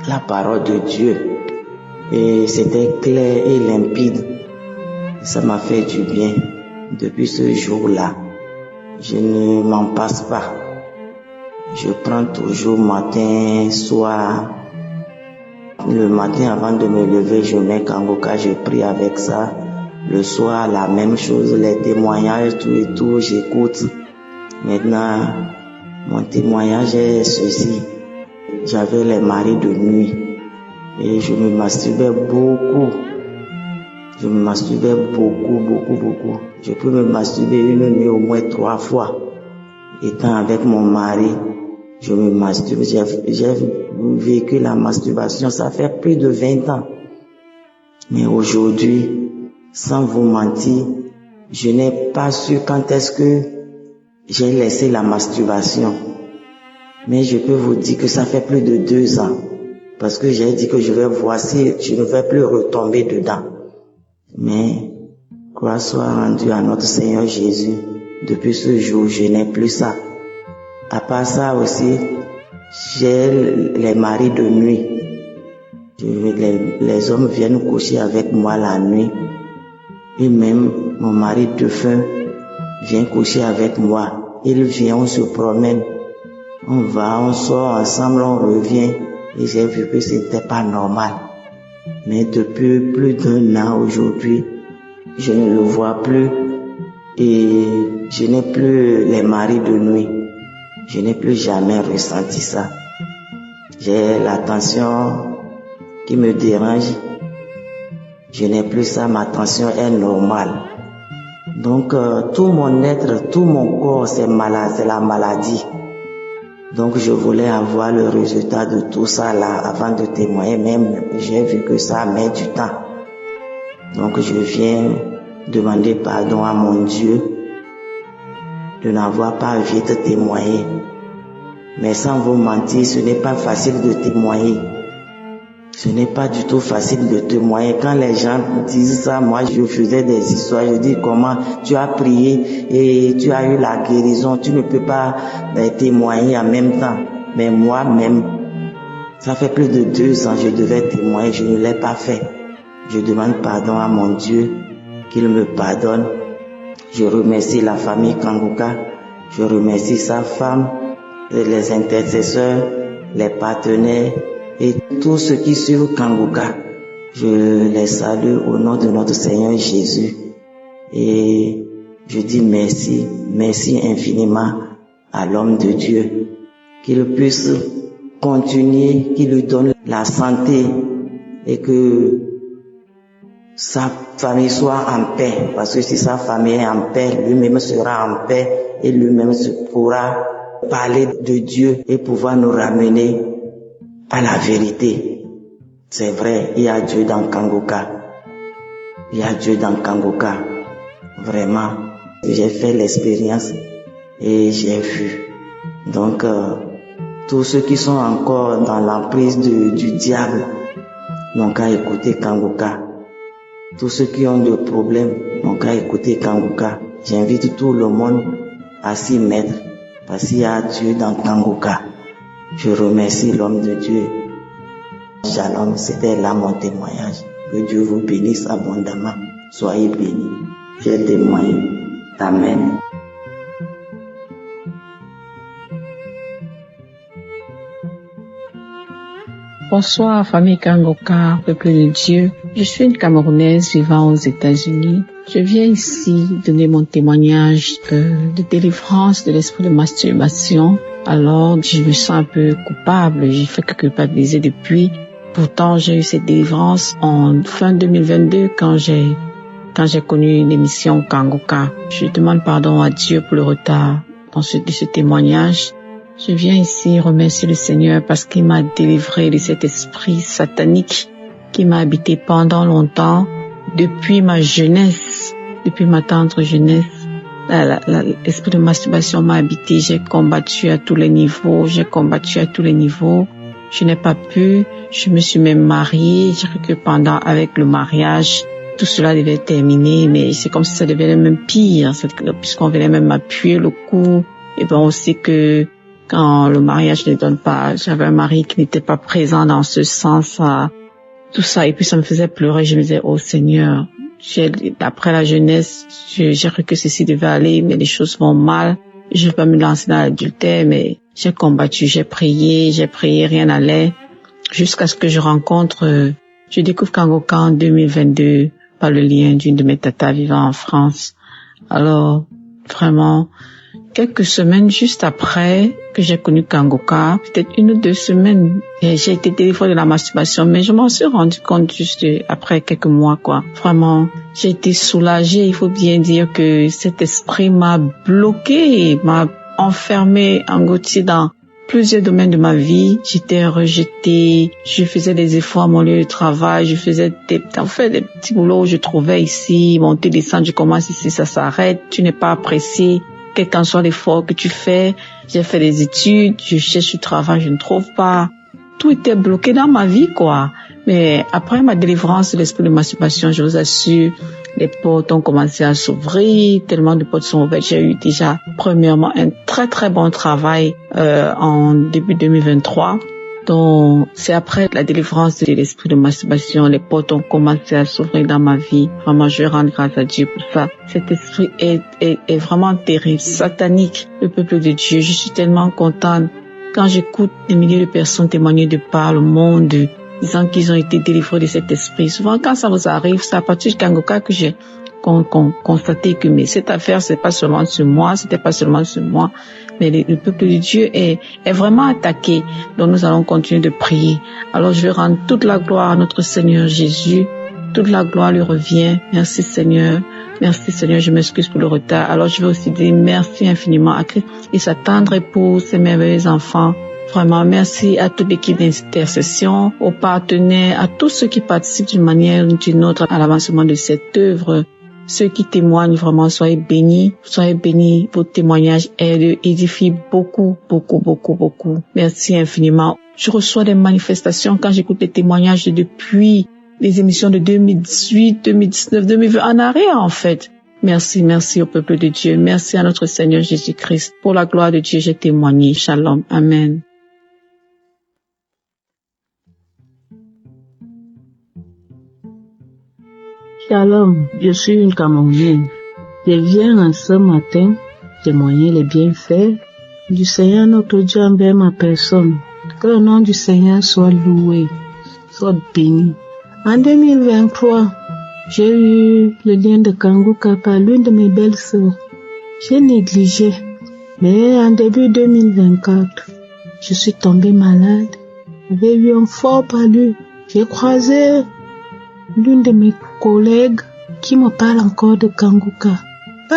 la parole de Dieu. Et c'était clair et limpide. Ça m'a fait du bien. Depuis ce jour-là, je ne m'en passe pas. Je prends toujours matin, soir. Le matin, avant de me lever, je mets Kanguka, je prie avec ça. Le soir, la même chose, les témoignages, tout et tout, j'écoute. Maintenant, mon témoignage est ceci. J'avais les maris de nuit et je me masturbais beaucoup. Je me masturbais beaucoup. Je peux me masturber une nuit au moins 3 fois. Étant avec mon mari, je me masturbe. J'ai vécu la masturbation, ça fait plus de 20 ans. Mais aujourd'hui, sans vous mentir, je n'ai pas su quand est-ce que j'ai laissé la masturbation. Mais je peux vous dire que ça fait plus de 2 ans. Parce que j'ai dit que je vais voir si je ne vais plus retomber dedans. Mais, gloire soit rendue à notre Seigneur Jésus. Depuis ce jour, je n'ai plus ça. À part ça aussi, j'ai les maris de nuit. Les hommes viennent coucher avec moi la nuit. Et même mon mari défunt vient coucher avec moi. Il vient, on se promène. On va, on sort ensemble, on revient. Et j'ai vu que c'était pas normal. Mais depuis plus d'1 an aujourd'hui, je ne le vois plus. Et je n'ai plus les maris de nuit. Je n'ai plus jamais ressenti ça. J'ai la tension qui me dérange. Je n'ai plus ça, ma tension est normale. Donc tout mon être, tout mon corps, c'est malade, c'est la maladie. Donc je voulais avoir le résultat de tout ça là avant de témoigner, même j'ai vu que ça met du temps. Donc je viens demander pardon à mon Dieu de n'avoir pas vite témoigné. Mais sans vous mentir, ce n'est pas facile de témoigner. Ce n'est pas du tout facile de témoigner. Quand les gens disent ça, moi je faisais des histoires, je dis comment tu as prié et tu as eu la guérison, tu ne peux pas témoigner en même temps. Mais moi-même, ça fait plus de 2 ans, je devais témoigner, je ne l'ai pas fait. Je demande pardon à mon Dieu, qu'il me pardonne. Je remercie la famille Kanguka, je remercie sa femme, les intercesseurs, les partenaires, et tous ceux qui suivent Kanguka, je les salue au nom de notre Seigneur Jésus. Et je dis merci infiniment à l'homme de Dieu. Qu'il puisse continuer, qu'il lui donne la santé et que sa famille soit en paix. Parce que si sa famille est en paix, lui-même sera en paix et lui-même pourra parler de Dieu et pouvoir nous ramener à la vérité. C'est vrai, il y a Dieu dans Kanguka. Il y a Dieu dans Kanguka. Vraiment, j'ai fait l'expérience et j'ai vu. Donc, tous ceux qui sont encore dans l'emprise du diable n'ont qu'à écouter Kanguka. Tous ceux qui ont des problèmes n'ont qu'à écouter Kanguka. J'invite tout le monde à s'y mettre parce qu'il y a Dieu dans Kanguka. Je remercie l'homme de Dieu. Shalom, c'était là mon témoignage. Que Dieu vous bénisse abondamment. Soyez bénis. J'ai témoigné. Amen. Bonsoir, famille Kanguka, peuple de Dieu. Je suis une Camerounaise vivant aux États-Unis. Je viens ici donner mon témoignage de délivrance de l'esprit de masturbation. Alors, je me sens un peu coupable. J'ai fait que culpabiliser depuis. Pourtant, j'ai eu cette délivrance en fin 2022 quand j'ai connu l'émission Kanguka. Je demande pardon à Dieu pour le retard de ce témoignage. Je viens ici remercier le Seigneur parce qu'il m'a délivré de cet esprit satanique qui m'a habité pendant longtemps, depuis ma jeunesse, depuis ma tendre jeunesse. L'esprit de masturbation m'a habité, j'ai combattu à tous les niveaux, Je n'ai pas pu, je me suis même mariée, je crois que pendant, avec le mariage, tout cela devait terminer, mais c'est comme si ça devenait même pire, puisqu'on venait même m'appuyer le cou, et ben on sait que quand le mariage ne donne pas, j'avais un mari qui n'était pas présent dans ce sens, tout ça, et puis ça me faisait pleurer, je me disais, oh Seigneur, après la jeunesse, j'ai cru que ceci devait aller, mais les choses vont mal, je ne vais pas me lancer dans l'adultère, mais j'ai combattu, j'ai prié, rien n'allait, jusqu'à ce que je découvre Kanguka en 2022, par le lien d'une de mes tatas vivant en France. Alors, vraiment, quelques semaines juste après que j'ai connu Kanguka, peut-être 1 ou 2 semaines, j'ai été délivrée de la masturbation, mais je m'en suis rendu compte juste après quelques mois, quoi. Vraiment, j'ai été soulagée. Il faut bien dire que cet esprit m'a bloquée, m'a enfermée, engloutie dans plusieurs domaines de ma vie. J'étais rejetée, je faisais des efforts à mon lieu de travail, je faisais des petits boulots où je trouvais ici, monter, descendre, je commence ici, ça s'arrête, tu n'es pas apprécié. Quel qu'en soit l'effort que tu fais, j'ai fait des études, je cherche du travail, je ne trouve pas. Tout était bloqué dans ma vie, quoi. Mais après ma délivrance de l'esprit de masturbation, je vous assure, les portes ont commencé à s'ouvrir, tellement de portes sont ouvertes. J'ai eu déjà, premièrement, un très très bon travail en début 2023. Donc, c'est après la délivrance de l'esprit de masturbation, les portes ont commencé à s'ouvrir dans ma vie. Vraiment, je vais rendre grâce à Dieu pour ça. Cet esprit est vraiment terrible, satanique, le peuple de Dieu. Je suis tellement contente quand j'écoute des milliers de personnes témoigner de par le monde, disant qu'ils ont été délivrés de cet esprit. Souvent, quand ça vous arrive, c'est à partir de Kanguka que j'ai constaté que mais cette affaire, c'était pas seulement sur moi, mais le peuple de Dieu est vraiment attaqué. Donc nous allons continuer de prier. Alors je vais rendre toute la gloire à notre Seigneur Jésus. Toute la gloire lui revient. Merci Seigneur, je m'excuse pour le retard. Alors je vais aussi dire merci infiniment à Christ et sa tendre épouse, ses merveilleux enfants. Vraiment, merci à toute l'équipe d'intercession, aux partenaires, à tous ceux qui participent d'une manière ou d'une autre à l'avancement de cette œuvre. Ceux qui témoignent, vraiment, soyez bénis. Vos témoignages édifient beaucoup. Merci infiniment. Je reçois des manifestations quand j'écoute les témoignages depuis les émissions de 2018, 2019, 2020, en arrière, en fait. Merci au peuple de Dieu. Merci à notre Seigneur Jésus-Christ. Pour la gloire de Dieu, j'ai témoigné. Shalom. Amen. Shalom, je suis une Camerounaise. Je viens ce matin témoigner les bienfaits du Seigneur notre Dieu envers ma personne. Que le nom du Seigneur soit loué, soit béni. En 2023, j'ai eu le lien de Kanguka par l'une de mes belles-sœurs. J'ai négligé, mais en début 2024, je suis tombée malade. J'avais eu un fort palu. J'ai croisé l'une de mes collègues qui me parle encore de Kanguka.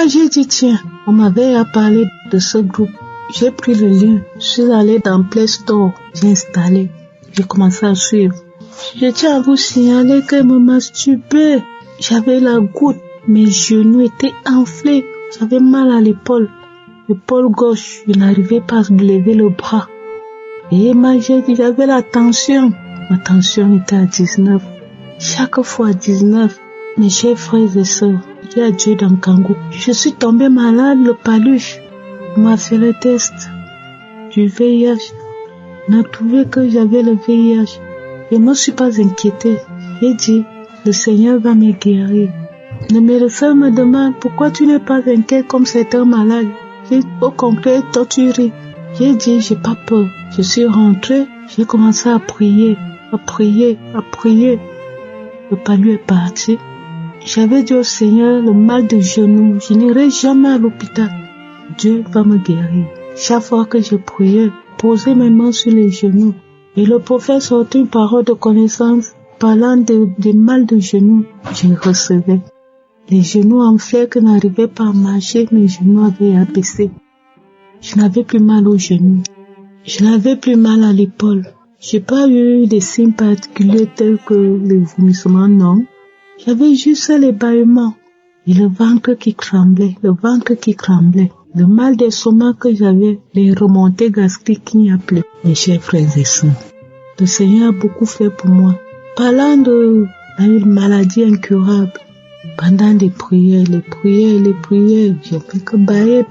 J'ai dit tiens, on m'avait parlé de ce groupe. J'ai pris le lien, je suis allée dans Play Store, j'ai installé, j'ai commencé à suivre. Je tiens à vous signaler que me masturbais. J'avais la goutte, mes genoux étaient enflés, j'avais mal à l'épaule gauche, je n'arrivais pas à lever le bras. Et j'avais la tension, ma tension était à 19. Chaque fois 19, Mes chers frères et sœurs, il y a Dieu dans Kangou. Je suis tombée malade, le paluche. On m'a fait le test du VIH. On a trouvé que j'avais le VIH. Je ne me suis pas inquiétée. J'ai dit, le Seigneur va me guérir. Le médecin me demande pourquoi tu n'es pas inquiet comme certains malades. J'ai au complet torturé. J'ai dit, j'ai pas peur. Je suis rentrée, j'ai commencé à prier. Le palu est parti. J'avais dit au Seigneur, le mal de genou, je n'irai jamais à l'hôpital. Dieu va me guérir. Chaque fois que je priais, posais mes mains sur les genoux. Et le prophète sortait une parole de connaissance parlant des mal de genoux. Je recevais. Les genoux enflés que n'arrivaient pas à marcher, mes genoux avaient abaissé. Je n'avais plus mal aux genoux. Je n'avais plus mal à l'épaule. J'ai pas eu des signes particuliers tels que les vomissements, non. J'avais juste les bâillements et le ventre qui tremblait. Le mal d'estomac que j'avais, les remontées gastriques qu'il n'y a plus. Mes chers frères et sœurs, le Seigneur a beaucoup fait pour moi. Parlant d'une maladie incurable, pendant les prières, j'ai fait que bailler.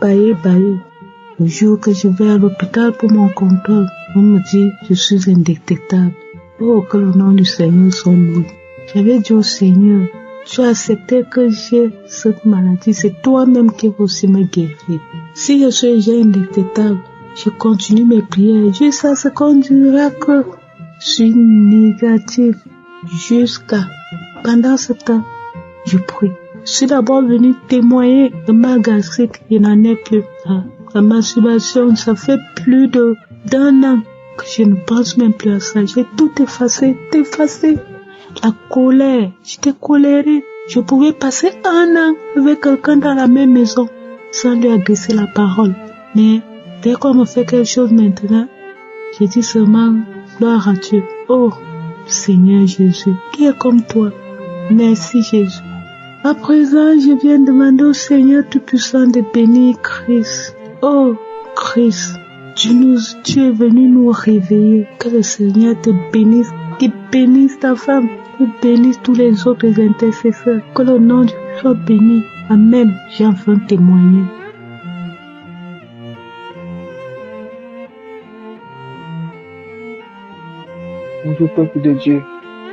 Le jour que je vais à l'hôpital pour mon contrôle, on me dit, je suis indétectable. Oh, que le nom du Seigneur soit loué. J'avais dit au Seigneur, tu as accepté que j'ai cette maladie, c'est toi-même qui vas aussi me guérir. Si je suis déjà indétectable, je continue mes prières jusqu'à ce qu'on dira que je suis négative. Pendant ce temps, je prie. Je suis d'abord venu témoigner de ma gastrique, il n'en est plus. La masturbation, ça fait plus d'un an que je ne pense même plus à ça. J'ai tout effacé. La colère, j'étais colérique. Je pouvais passer un an avec quelqu'un dans la même maison sans lui agresser la parole. Mais dès qu'on me fait quelque chose maintenant, j'ai dit seulement, gloire à Dieu. Oh, Seigneur Jésus, qui est comme toi. Merci Jésus. À présent, je viens demander au Seigneur Tout-Puissant de bénir Christ. Oh, Christ, tu es venu nous réveiller. Que le Seigneur te bénisse, qu'il bénisse ta femme, qu'il bénisse tous les autres intercesseurs. Que le nom de Dieu soit béni. Amen. J'ai enfin témoigné. Bonjour peuple de Dieu,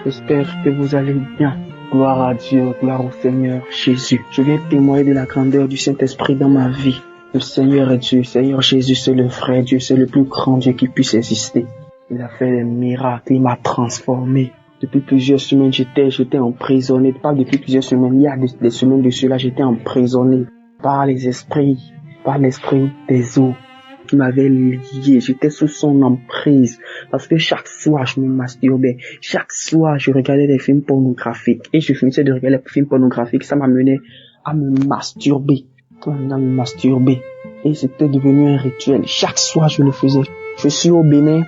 j'espère que vous allez bien. Gloire à Dieu, gloire au Seigneur Jésus. Je viens témoigner de la grandeur du Saint-Esprit dans ma vie. Le Seigneur est Dieu, Seigneur Jésus, c'est le vrai Dieu, c'est le plus grand Dieu qui puisse exister. Il a fait des miracles, il m'a transformé. Depuis plusieurs semaines, j'étais emprisonné. Pas depuis plusieurs semaines, il y a des semaines de cela, j'étais emprisonné par l'esprit des eaux qui m'avait lié. J'étais sous son emprise parce que chaque soir je me masturbais, chaque soir je regardais des films pornographiques et je finissais de regarder les films pornographiques, ça m'amenait à me masturber, et c'était devenu un rituel. Chaque soir je le faisais. Je suis au Bénin,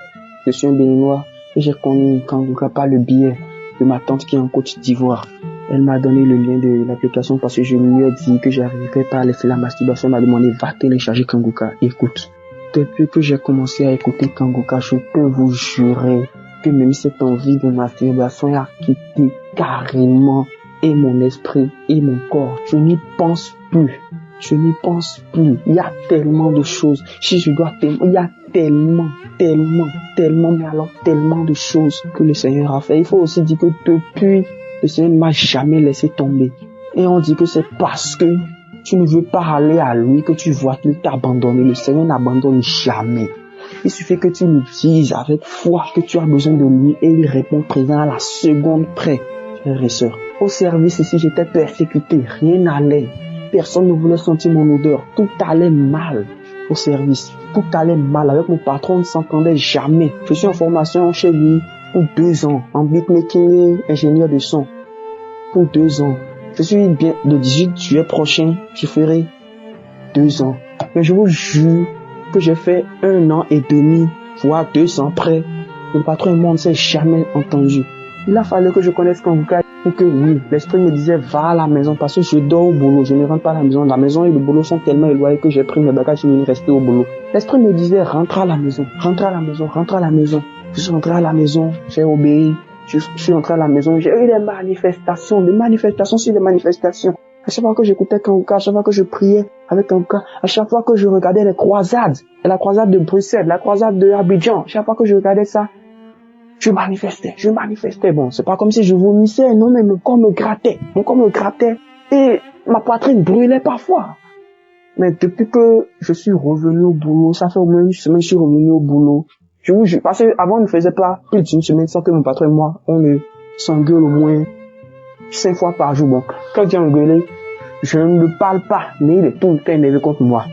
je suis un Béninois et j'ai connu Kangouka par le biais de ma tante qui est en Côte d'Ivoire. Elle m'a donné le lien de l'application parce que je lui ai dit que j'arrivais pas à laisser la masturbation. Elle m'a demandé va télécharger Kangouka. Écoute, depuis que j'ai commencé à écouter Kangouka, je peux vous jurer que même cette envie de masturbation a quitté carrément et mon esprit et mon corps. Je n'y pense plus. Il y a tellement de choses. Si je dois témoigner, il y a tellement, mais alors tellement de choses que le Seigneur a fait. Il faut aussi dire que depuis, le Seigneur ne m'a jamais laissé tomber. Et on dit que c'est parce que tu ne veux pas aller à lui que tu vois qu'il t'a abandonné. Le Seigneur n'abandonne jamais. Il suffit que tu lui dises avec foi que tu as besoin de lui et il répond présent à la seconde près. Frères et sœurs, au service ici, j'étais persécuté. Rien n'allait. Personne ne voulait sentir mon odeur. Tout allait mal au service. Tout allait mal. Avec mon patron, on ne s'entendait jamais. Je suis en formation chez lui pour 2 ans. En beatmaking et ingénieur de son. Pour 2 ans. Je suis bien, le 18 juillet prochain, je ferai 2 ans. Mais je vous jure que j'ai fait 1 an et demi, voire 2 ans près. Le patron et moi, on ne s'est jamais entendu. Il a fallu que je connaisse Kangouka pour que oui, l'esprit me disait va à la maison parce que je dors au boulot, je ne rentre pas à la maison. La maison et le boulot sont tellement éloignés que j'ai pris mes bagages et je suis resté au boulot. L'esprit me disait rentre à la maison. Je suis rentré à la maison, j'ai obéi. Je suis entré à la maison, j'ai eu des manifestations sur des manifestations. À chaque fois que j'écoutais Kanguka, à chaque fois que je priais avec Kanguka, à chaque fois que je regardais les croisades, la croisade de Bruxelles, la croisade de Abidjan, à chaque fois que je regardais ça, je manifestais. Bon, c'est pas comme si je vomissais, non, mais mon corps me grattait et ma poitrine brûlait parfois. Mais depuis que je suis revenu au boulot, ça fait au moins une semaine que je suis revenu au boulot. Je vous jure, parce qu'avant, on ne faisait pas plus d'une semaine sans que mon patron et moi, on s'engueule au moins 5 fois par jour. Bon, quand j'ai engueulé, je ne parle pas, mais il est tout le temps énervé contre moi.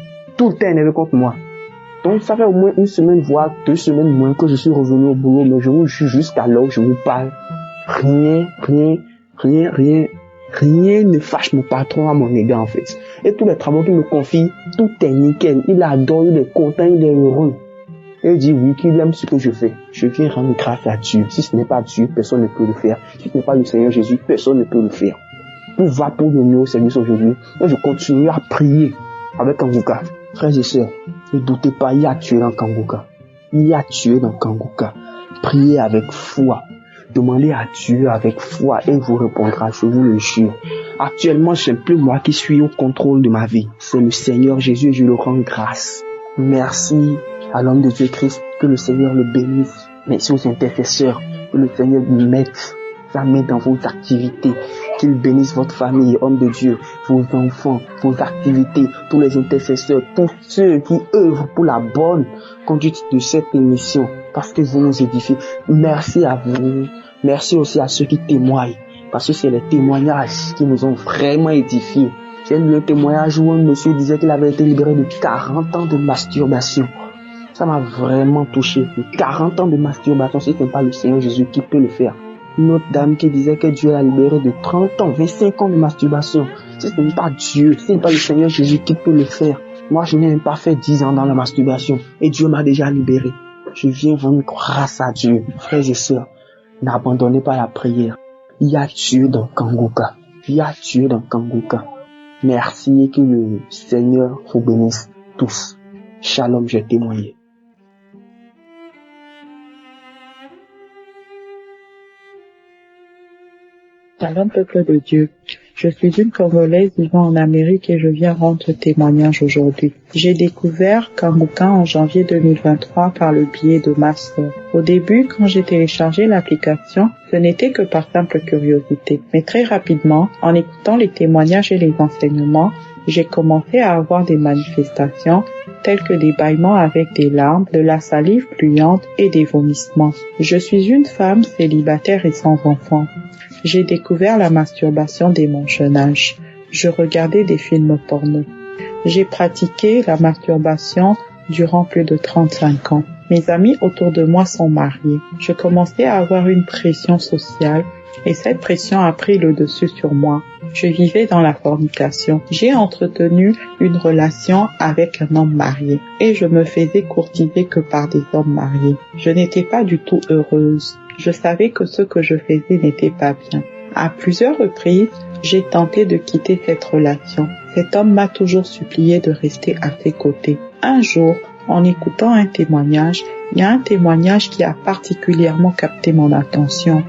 Donc, ça fait au moins une semaine, voire 2 semaines moins que je suis revenu au boulot, mais je vous jure, jusqu'à l'heure où je vous parle, rien ne fâche mon patron à mon égard, en fait. Et tous les travaux qu'il me confie, tout est nickel. Il adore, il est content, il est heureux. Et il dit oui, qu'il aime ce que je fais. Je viens rendre grâce à Dieu. Si ce n'est pas Dieu, personne ne peut le faire. Si ce n'est pas le Seigneur Jésus, personne ne peut le faire. Pour donner au Seigneur aujourd'hui. Et je continue à prier avec Kanguka. Frères et sœurs, ne doutez pas, il y a Dieu dans Kanguka. Priez avec foi. Demandez à Dieu avec foi et il vous répondra, je vous le jure. Actuellement, ce n'est plus moi qui suis au contrôle de ma vie. C'est le Seigneur Jésus et je le rends grâce. Merci à l'homme de Dieu Christ, que le Seigneur le bénisse. Merci aux intercesseurs, que le Seigneur mette sa main dans vos activités, qu'il bénisse votre famille, homme de Dieu, vos enfants, vos activités, tous les intercesseurs, tous ceux qui œuvrent pour la bonne conduite de cette émission, parce que vous nous édifiez. Merci à vous. Merci aussi à ceux qui témoignent, parce que c'est les témoignages qui nous ont vraiment édifiés. J'ai lu un témoignage où un monsieur disait qu'il avait été libéré de 40 ans de masturbation. Ça m'a vraiment touché. 40 ans de masturbation, si ce n'est pas le Seigneur Jésus qui peut le faire. Une autre dame qui disait que Dieu l'a libéré de 30 ans, 25 ans de masturbation. Si ce n'est pas Dieu, si ce n'est pas le Seigneur Jésus qui peut le faire. Moi, je n'ai même pas fait 10 ans dans la masturbation. Et Dieu m'a déjà libéré. Je viens rendre grâce à Dieu. Frères et sœurs, n'abandonnez pas la prière. Il y a Dieu dans Kanguka. Merci et que le Seigneur vous bénisse tous. Shalom, j'ai témoigné. Shalom, peuple de Dieu. Je suis une Congolaise vivant en Amérique et je viens rendre témoignage aujourd'hui. J'ai découvert Kanguka en janvier 2023 par le biais de ma sœur. Au début, quand j'ai téléchargé l'application, ce n'était que par simple curiosité. Mais très rapidement, en écoutant les témoignages et les enseignements, j'ai commencé à avoir des manifestations telles que des bâillements avec des larmes, de la salive gluante et des vomissements. Je suis une femme célibataire et sans enfant. J'ai découvert la masturbation dès mon jeune âge. Je regardais des films porno. J'ai pratiqué la masturbation durant plus de 35 ans. Mes amis autour de moi sont mariés. Je commençais à avoir une pression sociale et cette pression a pris le dessus sur moi. Je vivais dans la fornication. J'ai entretenu une relation avec un homme marié et je me faisais courtiser que par des hommes mariés. Je n'étais pas du tout heureuse. Je savais que ce que je faisais n'était pas bien. À plusieurs reprises, j'ai tenté de quitter cette relation. Cet homme m'a toujours supplié de rester à ses côtés. Un jour, en écoutant un témoignage, il y a un témoignage qui a particulièrement capté mon attention.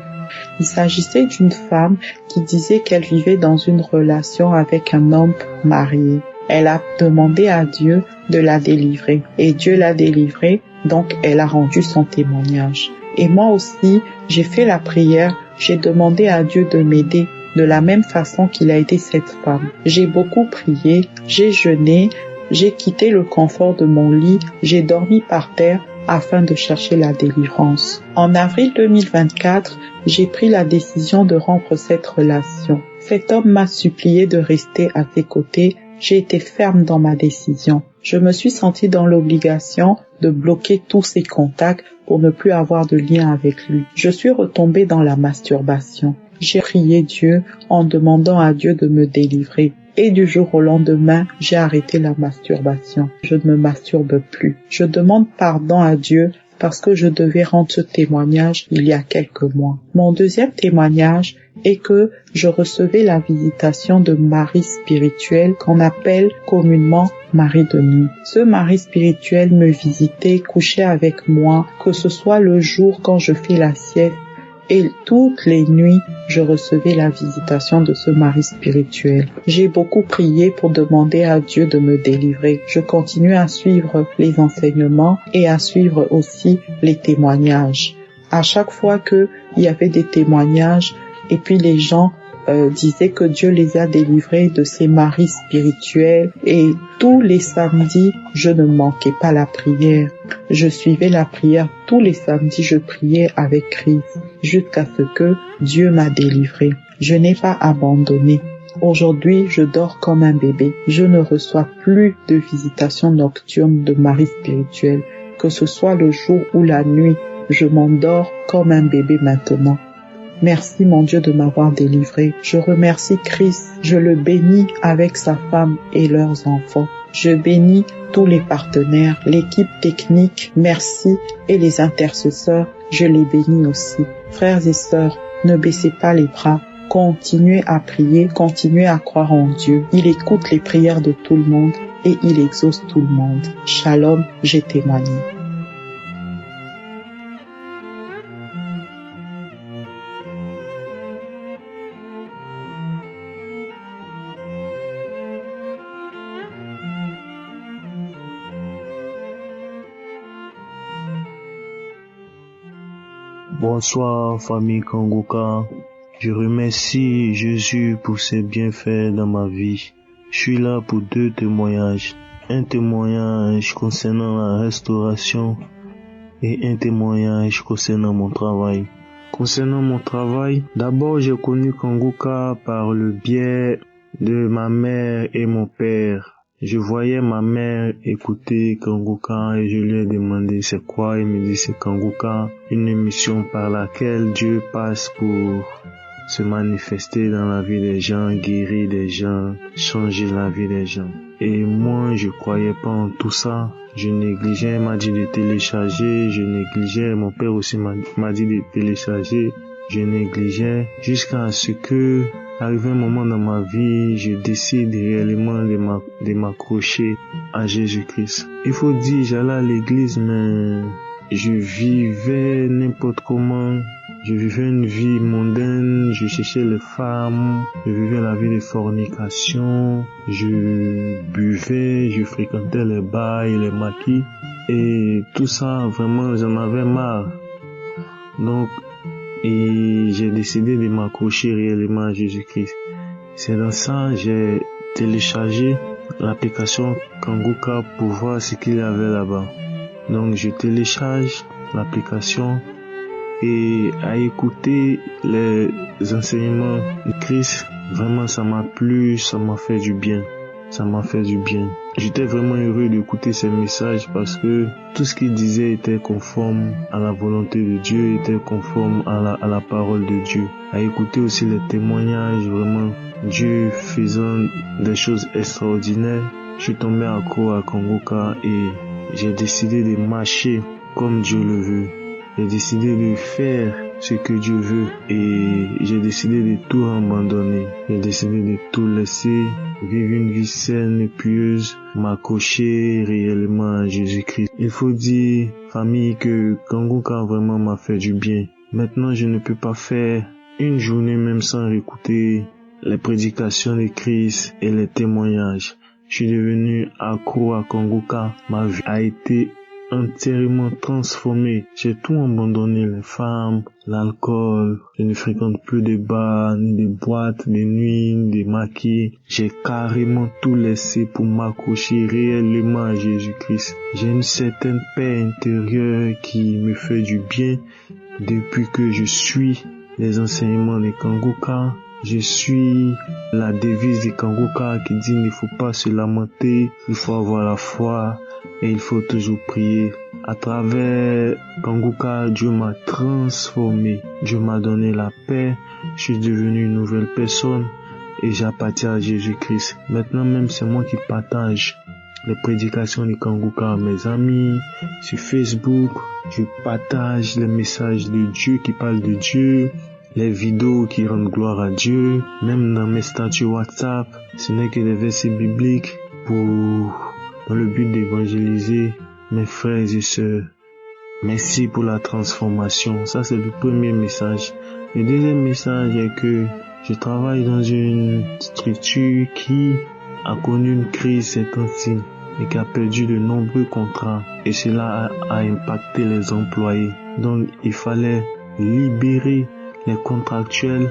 Il s'agissait d'une femme qui disait qu'elle vivait dans une relation avec un homme marié. Elle a demandé à Dieu de la délivrer. Et Dieu l'a délivrée, donc elle a rendu son témoignage. Et moi aussi, j'ai fait la prière, j'ai demandé à Dieu de m'aider de la même façon qu'il a aidé cette femme. J'ai beaucoup prié, j'ai jeûné, j'ai quitté le confort de mon lit, j'ai dormi par terre afin de chercher la délivrance. En avril 2024, j'ai pris la décision de rompre cette relation. Cet homme m'a supplié de rester à ses côtés. J'ai été ferme dans ma décision. Je me suis sentie dans l'obligation de bloquer tous ses contacts pour ne plus avoir de lien avec lui. Je suis retombée dans la masturbation. J'ai prié Dieu en demandant à Dieu de me délivrer. Et du jour au lendemain, j'ai arrêté la masturbation. Je ne me masturbe plus. Je demande pardon à Dieu parce que je devais rendre ce témoignage il y a quelques mois. Mon deuxième témoignage est que je recevais la visitation de mari spirituel qu'on appelle communément mari de nuit. Ce mari spirituel me visitait, couchait avec moi, que ce soit le jour quand je fais la sieste Et toutes les nuits, je recevais la visitation de ce mari spirituel. J'ai beaucoup prié pour demander à Dieu de me délivrer. Je continue à suivre les enseignements et à suivre aussi les témoignages. À chaque fois qu'il y avait des témoignages et puis les gens disaient que Dieu les a délivrés de ces maris spirituels, et tous les samedis, je ne manquais pas la prière. Je suivais la prière tous les samedis, je priais avec Christ jusqu'à ce que Dieu m'a délivré. Je n'ai pas abandonné. Aujourd'hui, je dors comme un bébé. Je ne reçois plus de visitations nocturnes de maris spirituels, que ce soit le jour ou la nuit. Je m'endors comme un bébé maintenant. Merci mon Dieu de m'avoir délivré. Je remercie Christ. Je le bénis avec sa femme et leurs enfants. Je bénis tous les partenaires, l'équipe technique, merci, et les intercesseurs, je les bénis aussi. Frères et sœurs, ne baissez pas les bras. Continuez à prier, continuez à croire en Dieu. Il écoute les prières de tout le monde et il exauce tout le monde. Shalom, j'ai témoigné. Bonsoir famille Kanguka, je remercie Jésus pour ses bienfaits dans ma vie. Je suis là pour 2 témoignages. Un témoignage concernant la restauration et un témoignage concernant mon travail. Concernant mon travail, d'abord j'ai connu Kanguka par le biais de ma mère et mon père. Je voyais ma mère écouter Kanguka et je lui ai demandé c'est quoi. Il me dit c'est Kanguka, une émission par laquelle Dieu passe pour se manifester dans la vie des gens, guérir des gens, changer la vie des gens. Et moi, je croyais pas en tout ça. Je négligeais, m'a dit de télécharger, je négligeais, mon père aussi m'a dit de télécharger, je négligeais, jusqu'à ce que, arrivé un moment dans ma vie, je décide réellement de m'accrocher à Jésus-Christ. Il faut dire, j'allais à l'église, mais je vivais n'importe comment. Je vivais une vie mondaine, je cherchais les femmes, je vivais la vie de fornication, je buvais, je fréquentais les bars et les maquis. Et tout ça, vraiment, j'en avais marre. Donc, j'ai décidé de m'accrocher réellement à Jésus-Christ. C'est dans ça, j'ai téléchargé l'application Kanguka pour voir ce qu'il y avait là-bas. Donc, je télécharge l'application et à écouter les enseignements de Christ, vraiment ça m'a plu, ça m'a fait du bien. Ça m'a fait du bien. J'étais vraiment heureux d'écouter ces messages parce que tout ce qu'il disait était conforme à la volonté de Dieu, était conforme à la parole de Dieu. À écouter aussi les témoignages, vraiment Dieu faisant des choses extraordinaires. Je suis tombé accro à Kanguka et j'ai décidé de marcher comme Dieu le veut. J'ai décidé de faire ce que Dieu veut et j'ai décidé de tout abandonner. J'ai décidé de tout laisser, vivre une vie saine et pieuse, m'accrocher réellement à Jésus-Christ. Il faut dire, famille, que Kanguka vraiment m'a fait du bien. Maintenant, je ne peux pas faire une journée même sans écouter les prédications de Christ et les témoignages. Je suis devenu accro à Kanguka. Ma vie a été entièrement transformé. J'ai tout abandonné, les femmes, l'alcool. Je ne fréquente plus de bars, ni des boîtes, des nuits, des maquis. J'ai carrément tout laissé pour m'accrocher réellement à Jésus-Christ. J'ai une certaine paix intérieure qui me fait du bien depuis que je suis les enseignements de Kanguka. Je suis la devise de Kanguka qui dit il ne faut pas se lamenter, il faut avoir la foi et il faut toujours prier. À travers Kanguka, Dieu m'a transformé, Dieu m'a donné la paix, je suis devenu une nouvelle personne et j'appartiens à Jésus-Christ. Maintenant même c'est moi qui partage les prédications de Kanguka à mes amis sur Facebook. Je partage les messages de Dieu qui parlent de Dieu, les vidéos qui rendent gloire à Dieu, même dans mes statuts WhatsApp. Ce n'est que des versets bibliques dans le but d'évangéliser mes frères et sœurs. Merci pour la transformation. Ça, c'est le premier message. Le deuxième message est que je travaille dans une structure qui a connu une crise ces temps-ci et qui a perdu de nombreux contrats. Et cela a impacté les employés. Donc, il fallait libérer les contractuels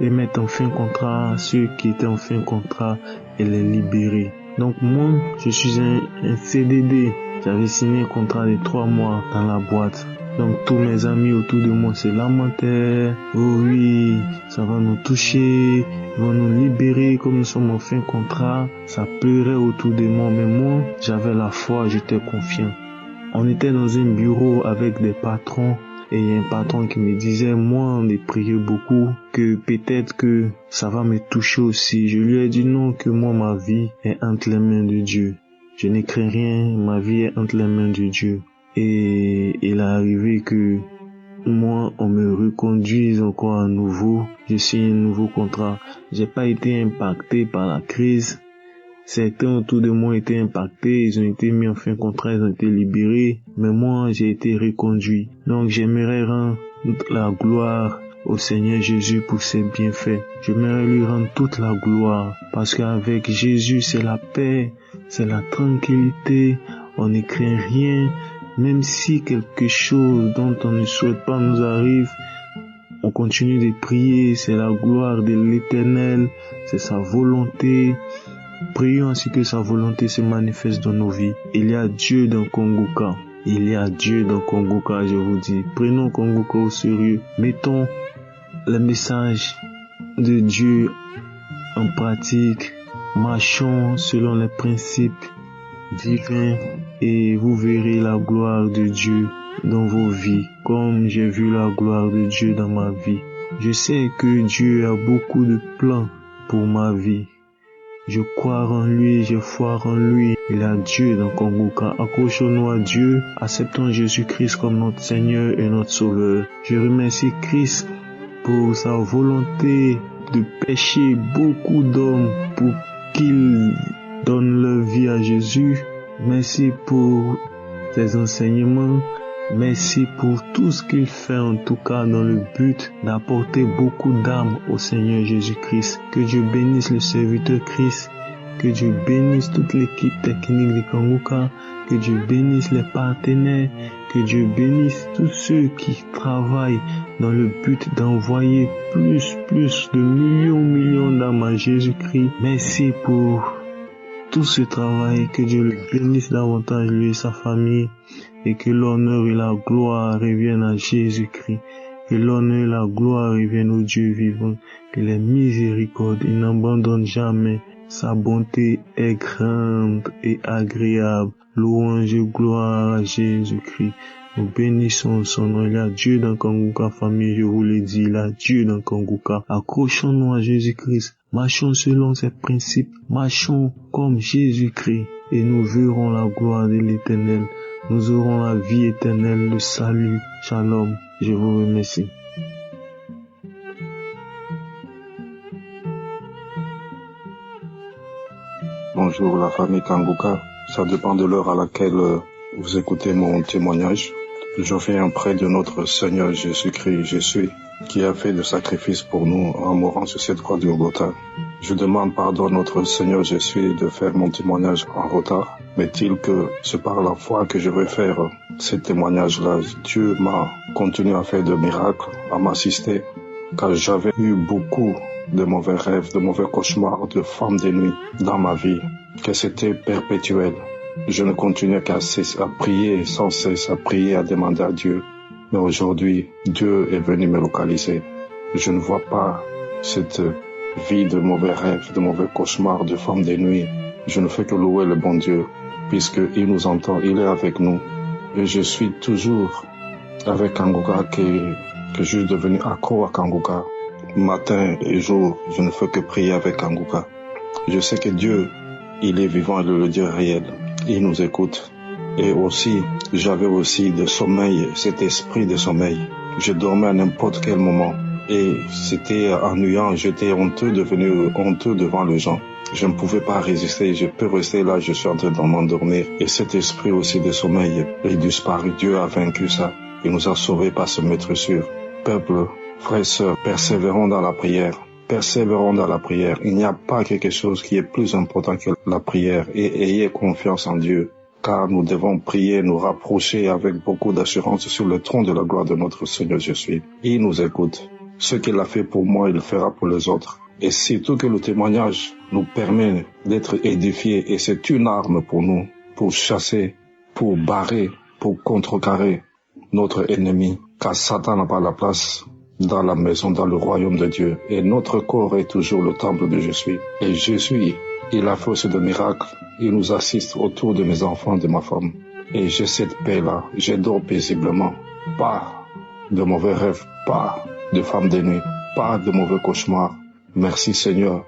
et mettre en fin contrat ceux qui étaient en fin contrat et les libérer. Donc moi, je suis un CDD. J'avais signé un contrat de 3 mois dans la boîte. Donc tous mes amis autour de moi se lamentaient. Oh oui, ça va nous toucher, ils vont nous libérer comme nous sommes en fin contrat. Ça pleurait autour de moi, mais moi, j'avais la foi, j'étais confiant. On était dans un bureau avec des patrons. Et il y a un patron qui me disait, moi, on est prié beaucoup, que peut-être que ça va me toucher aussi. Je lui ai dit non, que moi, ma vie est entre les mains de Dieu. Je n'écris rien, ma vie est entre les mains de Dieu. Et il est arrivé que moi, on me reconduise encore à nouveau. Je signe un nouveau contrat. J'ai pas été impacté par la crise. Certains autour de moi étaient impactés, ils ont été mis en fin contrat, ils ont été libérés, mais moi j'ai été reconduit. Donc j'aimerais rendre la gloire au Seigneur Jésus pour ses bienfaits. J'aimerais lui rendre toute la gloire, parce qu'avec Jésus c'est la paix, c'est la tranquillité, on ne craint rien, même si quelque chose dont on ne souhaite pas nous arrive, on continue de prier, c'est la gloire de l'Éternel, c'est sa volonté. Prions ainsi que sa volonté se manifeste dans nos vies. Il y a Dieu dans Kongoka. Il y a Dieu dans Kongoka, je vous dis. Prenons Kongoka au sérieux. Mettons le message de Dieu en pratique. Marchons selon les principes divins et vous verrez la gloire de Dieu dans vos vies, comme j'ai vu la gloire de Dieu dans ma vie. Je sais que Dieu a beaucoup de plans pour ma vie. Je crois en lui, je foi en lui. Il y a Dieu dans Kongoka. Accrochons-nous à Dieu. Acceptons Jésus-Christ comme notre Seigneur et notre Sauveur. Je remercie Christ pour sa volonté de pécher beaucoup d'hommes pour qu'ils donnent leur vie à Jésus. Merci pour ses enseignements. Merci pour tout ce qu'il fait, en tout cas dans le but d'apporter beaucoup d'âmes au Seigneur Jésus-Christ. Que Dieu bénisse le serviteur Christ, que Dieu bénisse toute l'équipe technique de Kongoka, que Dieu bénisse les partenaires, que Dieu bénisse tous ceux qui travaillent dans le but d'envoyer plus de millions d'âmes à Jésus-Christ. Merci pour tout ce travail, que Dieu le bénisse davantage, lui et sa famille. Et que l'honneur et la gloire reviennent à Jésus-Christ. Que l'honneur et la gloire reviennent au Dieu vivant. Que les miséricordes, il n'abandonne jamais. Sa bonté est grande et agréable. Louange et gloire à Jésus-Christ. Nous bénissons son nom. Il y a Dieu dans Kongoka, famille, je vous l'ai dit. Il y a Dieu dans Kongoka. Accrochons-nous à Jésus-Christ. Marchons selon ses principes. Marchons comme Jésus-Christ. Et nous verrons la gloire de l'Éternel. Nous aurons la vie éternelle, le salut. Shalom. Je vous remercie. Bonjour la famille Kongoka. Ça dépend de l'heure à laquelle vous écoutez mon témoignage. Je viens près de notre Seigneur Jésus-Christ, Jésus, qui a fait le sacrifice pour nous en mourant sur cette croix du Golgotha. Je demande pardon à notre Seigneur Jésus de faire mon témoignage en retard. Mais est-il que c'est par la foi que je vais faire ce témoignage-là. Dieu m'a continué à faire de miracles, à m'assister, car j'avais eu beaucoup de mauvais rêves, de mauvais cauchemars, de femmes de nuit dans ma vie, que c'était perpétuel. Je ne continuais qu'à prier sans cesse, à prier, à demander à Dieu. Mais aujourd'hui, Dieu est venu me localiser. Je ne vois pas cette vie de mauvais rêves, de mauvais cauchemars, de femmes de nuit. Je ne fais que louer le bon Dieu, puisqu'il nous entend, il est avec nous. Et je suis toujours avec Kongoka, que je suis devenu accro à Kongoka. Matin et jour, je ne fais que prier avec Kongoka. Je sais que Dieu, il est vivant, il est le Dieu réel. Il nous écoute. Et aussi, j'avais aussi de sommeil, cet esprit de sommeil. Je dormais à n'importe quel moment. Et c'était ennuyant, j'étais honteux, devenu honteux devant les gens. Je ne pouvais pas résister, je peux rester là, je suis en train de m'endormir. Et cet esprit aussi de sommeil est disparu. Dieu a vaincu ça. Il nous a sauvés par ce maître sûr. Peuple, frères et sœurs, persévérons dans la prière. Persévérons dans la prière. Il n'y a pas quelque chose qui est plus important que la prière. Et ayez confiance en Dieu. Car nous devons prier, nous rapprocher avec beaucoup d'assurance sur le trône de la gloire de notre Seigneur Jésus. Il nous écoute. Ce qu'il a fait pour moi, il le fera pour les autres. Et surtout que le témoignage nous permet d'être édifiés. Et c'est une arme pour nous, pour chasser, pour barrer, pour contrecarrer notre ennemi. Car Satan n'a pas la place dans la maison, dans le royaume de Dieu. Et notre corps est toujours le temple de Jésus. Et Jésus, il a fait aussi de miracles. Il nous assiste autour de mes enfants, de ma femme. Et j'ai cette paix-là. Je dors paisiblement. Pas de mauvais rêves, pas de femmes de nuit, pas de mauvais cauchemars. Merci Seigneur.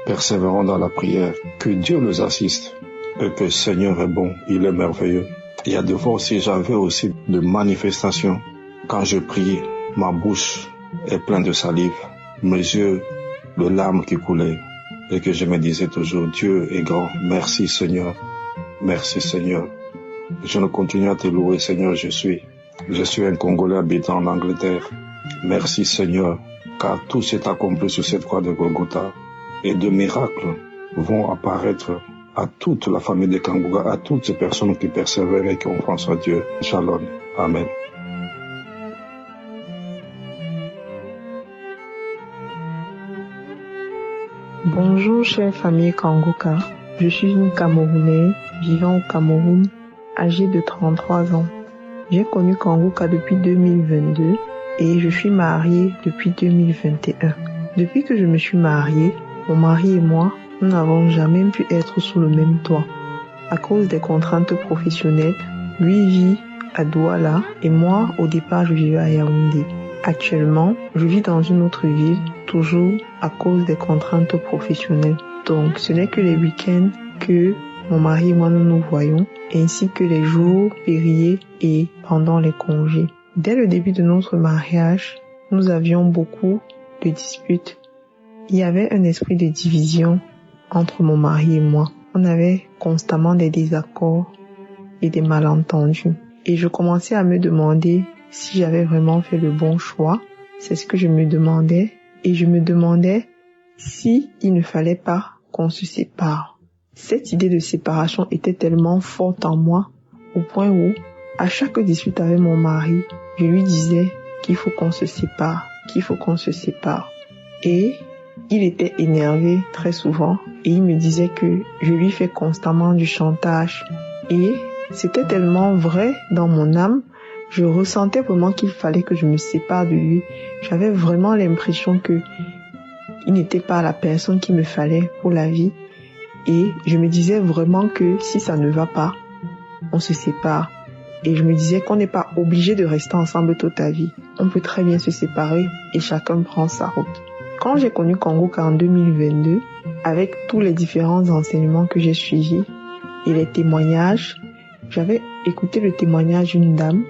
Persévérons dans la prière. Que Dieu nous assiste. Et que le Seigneur est bon. Il est merveilleux. Il y a des fois aussi, j'avais aussi de manifestations. Quand je priais, ma bouche est pleine de salive. Mes yeux, de larmes qui coulaient. Et que je me disais toujours, Dieu est grand. Merci Seigneur. Merci Seigneur. Je ne continue à te louer Seigneur, je suis un Congolais habitant en Angleterre. Merci Seigneur, car tout s'est accompli sur cette croix de Golgotha. Et de miracles vont apparaître à toute la famille de Kanguka, à toutes ces personnes qui persévèrent et qui ont foi en Dieu. Shalom. Amen. Bonjour chère famille Kanguka, je suis une Camerounaise vivant au Cameroun, âgée de 33 ans. J'ai connu Kanguka depuis 2022 et je suis mariée depuis 2021. Depuis que je me suis mariée, mon mari et moi, nous n'avons jamais pu être sous le même toit. À cause des contraintes professionnelles, lui vit à Douala et moi, au départ, je vivais à Yaoundé. Actuellement, je vis dans une autre ville, toujours à cause des contraintes professionnelles. Donc, ce n'est que les week-ends que mon mari et moi nous nous voyons, ainsi que les jours fériés et pendant les congés. Dès le début de notre mariage, nous avions beaucoup de disputes. Il y avait un esprit de division entre mon mari et moi. On avait constamment des désaccords et des malentendus. Et je commençais à me demander si j'avais vraiment fait le bon choix. C'est ce que je me demandais. Et je me demandais si il ne fallait pas qu'on se sépare. Cette idée de séparation était tellement forte en moi au point où, à chaque dispute avec mon mari, je lui disais qu'il faut qu'on se sépare, qu'il faut qu'on se sépare. Et il était énervé très souvent et il me disait que je lui fais constamment du chantage. Et c'était tellement vrai dans mon âme, je ressentais vraiment qu'il fallait que je me sépare de lui. J'avais vraiment l'impression que il n'était pas la personne qu'il me fallait pour la vie. Et je me disais vraiment que si ça ne va pas, on se sépare. Et je me disais qu'on n'est pas obligé de rester ensemble toute la vie. On peut très bien se séparer et chacun prend sa route. Quand j'ai connu Kanguka en 2022, avec tous les différents enseignements que j'ai suivis et les témoignages, j'avais écouté le témoignage d'une dame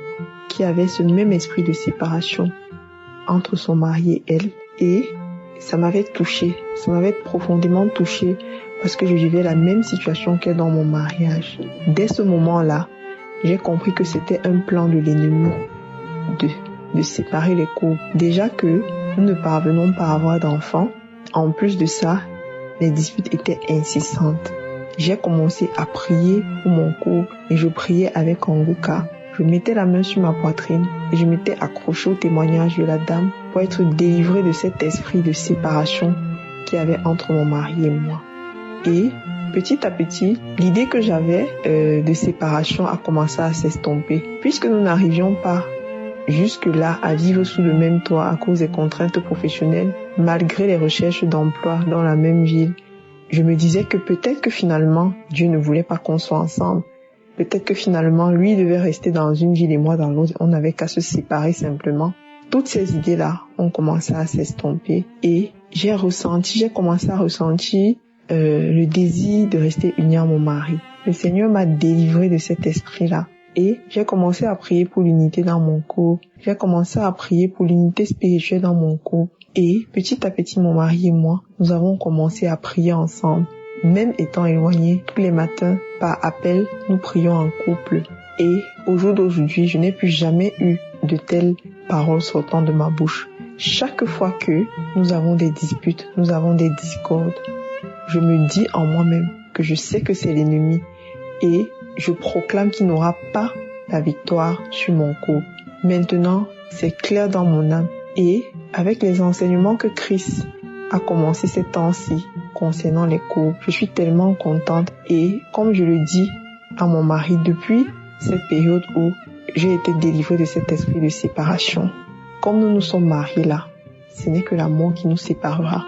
qui avait ce même esprit de séparation entre son mari et elle. Et ça m'avait touchée, ça m'avait profondément touchée parce que je vivais la même situation qu'elle dans mon mariage. Dès ce moment-là, j'ai compris que c'était un plan de l'ennemi de séparer les couples. Déjà que nous ne parvenons pas à avoir d'enfants, en plus de ça, les disputes étaient incessantes. J'ai commencé à prier pour mon couple et je priais avec Kanguka. Je mettais la main sur ma poitrine et je m'étais accroché au témoignage de la dame pour être délivré de cet esprit de séparation qu'il y avait entre mon mari et moi. Et petit à petit, l'idée que j'avais de séparation a commencé à s'estomper. Puisque nous n'arrivions pas jusque-là à vivre sous le même toit à cause des contraintes professionnelles, malgré les recherches d'emploi dans la même ville, je me disais que peut-être que finalement, Dieu ne voulait pas qu'on soit ensemble. Peut-être que finalement, lui devait rester dans une ville et moi dans l'autre. On n'avait qu'à se séparer simplement. Toutes ces idées-là ont commencé à s'estomper et j'ai commencé à ressentir le désir de rester uni à mon mari. Le Seigneur m'a délivré de cet esprit-là et j'ai commencé à prier pour l'unité dans mon couple. J'ai commencé à prier pour l'unité spirituelle dans mon couple. Et petit à petit, mon mari et moi, nous avons commencé à prier ensemble. Même étant éloignés, tous les matins, par appel, nous prions en couple. Et au jour d'aujourd'hui, je n'ai plus jamais eu de telles paroles sortant de ma bouche. Chaque fois que nous avons des disputes, nous avons des discordes, je me dis en moi-même que je sais que c'est l'ennemi et je proclame qu'il n'aura pas la victoire sur mon couple. Maintenant, c'est clair dans mon âme et avec les enseignements que Christ a commencé ces temps-ci concernant les couples, je suis tellement contente et comme je le dis à mon mari depuis cette période où j'ai été délivrée de cet esprit de séparation, comme nous nous sommes mariés là, ce n'est que la mort qui nous séparera.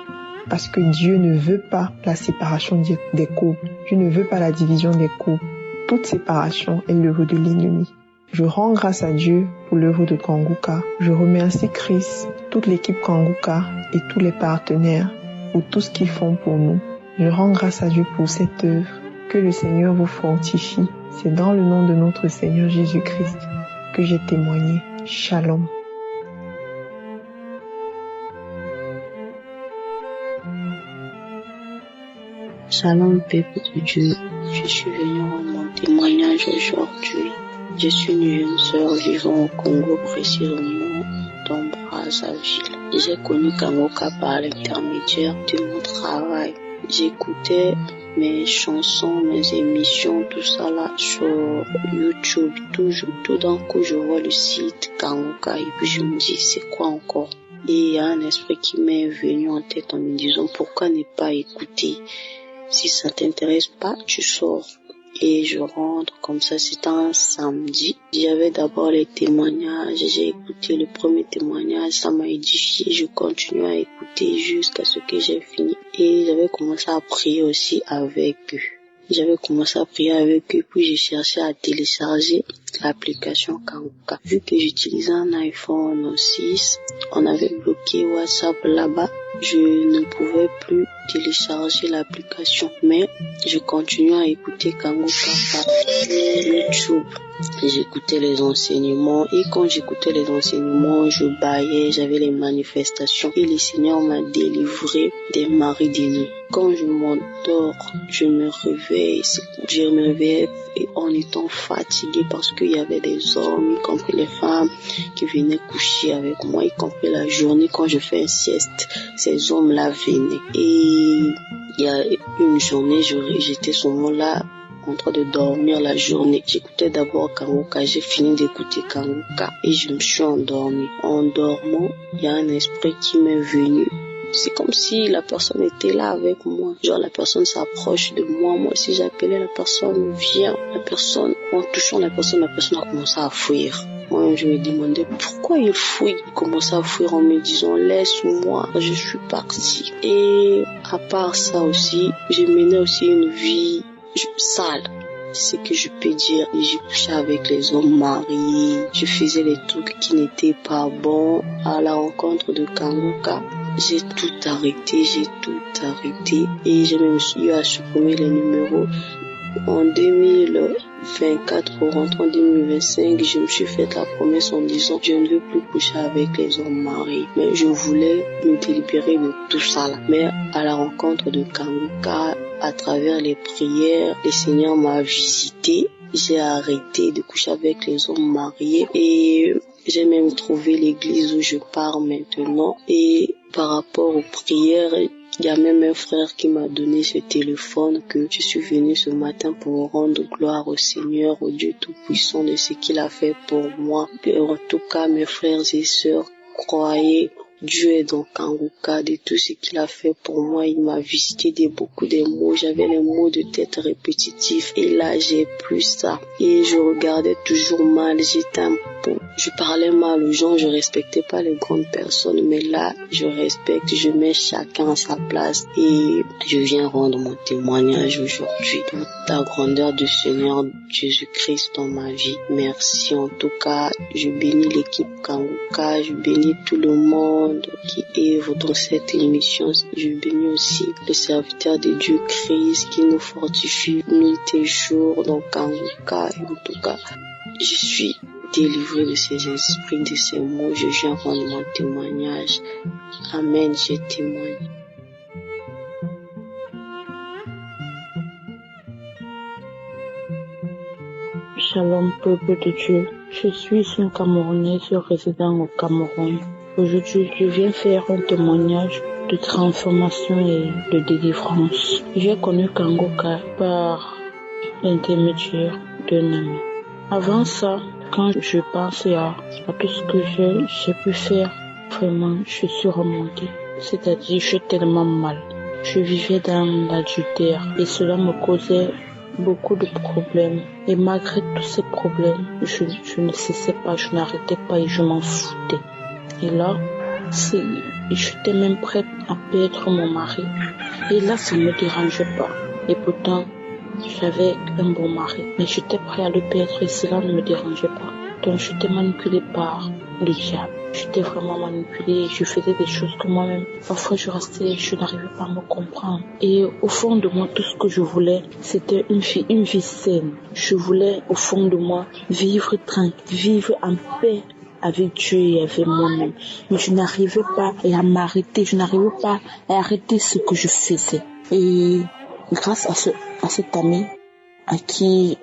Parce que Dieu ne veut pas la séparation des couples. Dieu ne veut pas la division des couples. Toute séparation est l'œuvre de l'ennemi. Je rends grâce à Dieu pour l'œuvre de Kanguka. Je remercie Christ, toute l'équipe Kanguka et tous les partenaires pour tout ce qu'ils font pour nous. Je rends grâce à Dieu pour cette œuvre. Que le Seigneur vous fortifie. C'est dans le nom de notre Seigneur Jésus-Christ que j'ai témoigné. Shalom. Shalom, peuple de Dieu. Je suis venu rendre mon témoignage aujourd'hui. Je suis une sœur vivant au Congo, précisément dans Brazzaville. J'ai connu Kanguka par l'intermédiaire de mon travail. J'écoutais mes chansons, mes émissions, tout ça là sur YouTube. Tout d'un coup, je vois le site Kanguka et puis je me dis, c'est quoi encore? Et il y a un esprit qui m'est venu en tête en me disant, pourquoi ne pas écouter? Si ça t'intéresse pas, tu sors. Et je rentre comme ça, c'était un samedi. J'avais d'abord les témoignages, j'ai écouté le premier témoignage, ça m'a édifié, je continue à écouter jusqu'à ce que j'ai fini. Et j'avais commencé à prier aussi avec eux. Puis j'ai cherché à télécharger l'application Kanguka. Vu que j'utilisais un iPhone 6, on avait bloqué WhatsApp là-bas. Je ne pouvais plus télécharger l'application, mais je continuais à écouter Kanguka par YouTube. J'écoutais les enseignements et quand j'écoutais les enseignements, je bâillais, j'avais les manifestations et le Seigneur m'a délivré des maris de nuit. Quand je m'endors, je me réveillais en étant fatiguée parce qu'il y avait des hommes, y compris les femmes, qui venaient coucher avec moi, y compris la journée quand je fais une sieste. Ces hommes-là venaient. Et il y a une journée, j'étais souvent là en train de dormir la journée. J'écoutais d'abord Kanguka, j'ai fini d'écouter Kanguka et je me suis endormie. En dormant, il y a un esprit qui m'est venu. C'est comme si la personne était là avec moi. Genre la personne s'approche de moi. Moi si j'appelais, la personne vient. En touchant la personne a commencé à fuir. Moi je me demandais pourquoi il fuit. Il commençait à fuir en me disant laisse-moi, je suis partie. Et à part ça aussi, j'ai mené aussi une vie sale. C'est ce que je peux dire. J'ai couché avec les hommes mariés. Je faisais les trucs qui n'étaient pas bons. À la rencontre de Kanguka, j'ai tout arrêté et j'ai même eu à supprimer les numéros. En 2024, pour rentrer en 2025, je me suis fait la promesse en disant je ne veux plus coucher avec les hommes mariés. Mais je voulais me délibérer de tout ça là. Mais à la rencontre de Kanguka, à travers les prières, le Seigneur m'a visité. J'ai arrêté de coucher avec les hommes mariés et j'ai même trouvé l'église où je pars maintenant. Et par rapport aux prières, il y a même un frère qui m'a donné ce téléphone que je suis venu ce matin pour rendre gloire au Seigneur, au Dieu Tout-Puissant de ce qu'il a fait pour moi. Et en tout cas, mes frères et sœurs, croyez, Dieu est dans Kanguka, de tout ce qu'il a fait pour moi. Il m'a visité de beaucoup de mots. J'avais les mots de tête répétitifs et là j'ai plus ça. Et je regardais toujours mal, je parlais mal aux gens, je respectais pas les grandes personnes, mais là je respecte, je mets chacun à sa place et je viens rendre mon témoignage aujourd'hui pour la grandeur du Seigneur Jésus-Christ dans ma vie. Merci en tout cas, je bénis l'équipe Kanguka, je bénis tout le monde qui œuvre dans cette émission. Je bénis aussi le serviteur de Dieu Christ qui nous fortifie nuit et jour dans Kanguka. Et en tout cas, je suis délivré de ces esprits, de ces mots. Je viens rendre mon témoignage. Amen, je témoigne. Shalom, peuple de Dieu. Je suis une Camerounaise résidant au Cameroun. Aujourd'hui, je viens faire un témoignage de transformation et de délivrance. J'ai connu Kangoka par l'intermédiaire d'un ami. Avant ça, quand je pensais à tout ce que j'ai pu faire, vraiment, je suis remontée. C'est-à-dire, je suis tellement mal. Je vivais dans l'adultère et cela me causait beaucoup de problèmes. Et malgré tous ces problèmes, je ne cessais pas, je n'arrêtais pas et je m'en foutais. Et là, j'étais même prête à perdre mon mari. Et là, ça ne me dérangeait pas. Et pourtant, j'avais un bon mari. Mais j'étais prête à le perdre et cela ne me dérangeait pas. Donc, j'étais manipulée par le diable. J'étais vraiment manipulée et je faisais des choses que moi-même, parfois je n'arrivais pas à me comprendre. Et au fond de moi, tout ce que je voulais, c'était une vie saine. Je voulais, au fond de moi, vivre tranquille, vivre en paix avec Dieu et avec moi-même. Mais je n'arrivais pas à m'arrêter, je n'arrivais pas à arrêter ce que je faisais. Et grâce à cet ami, à qui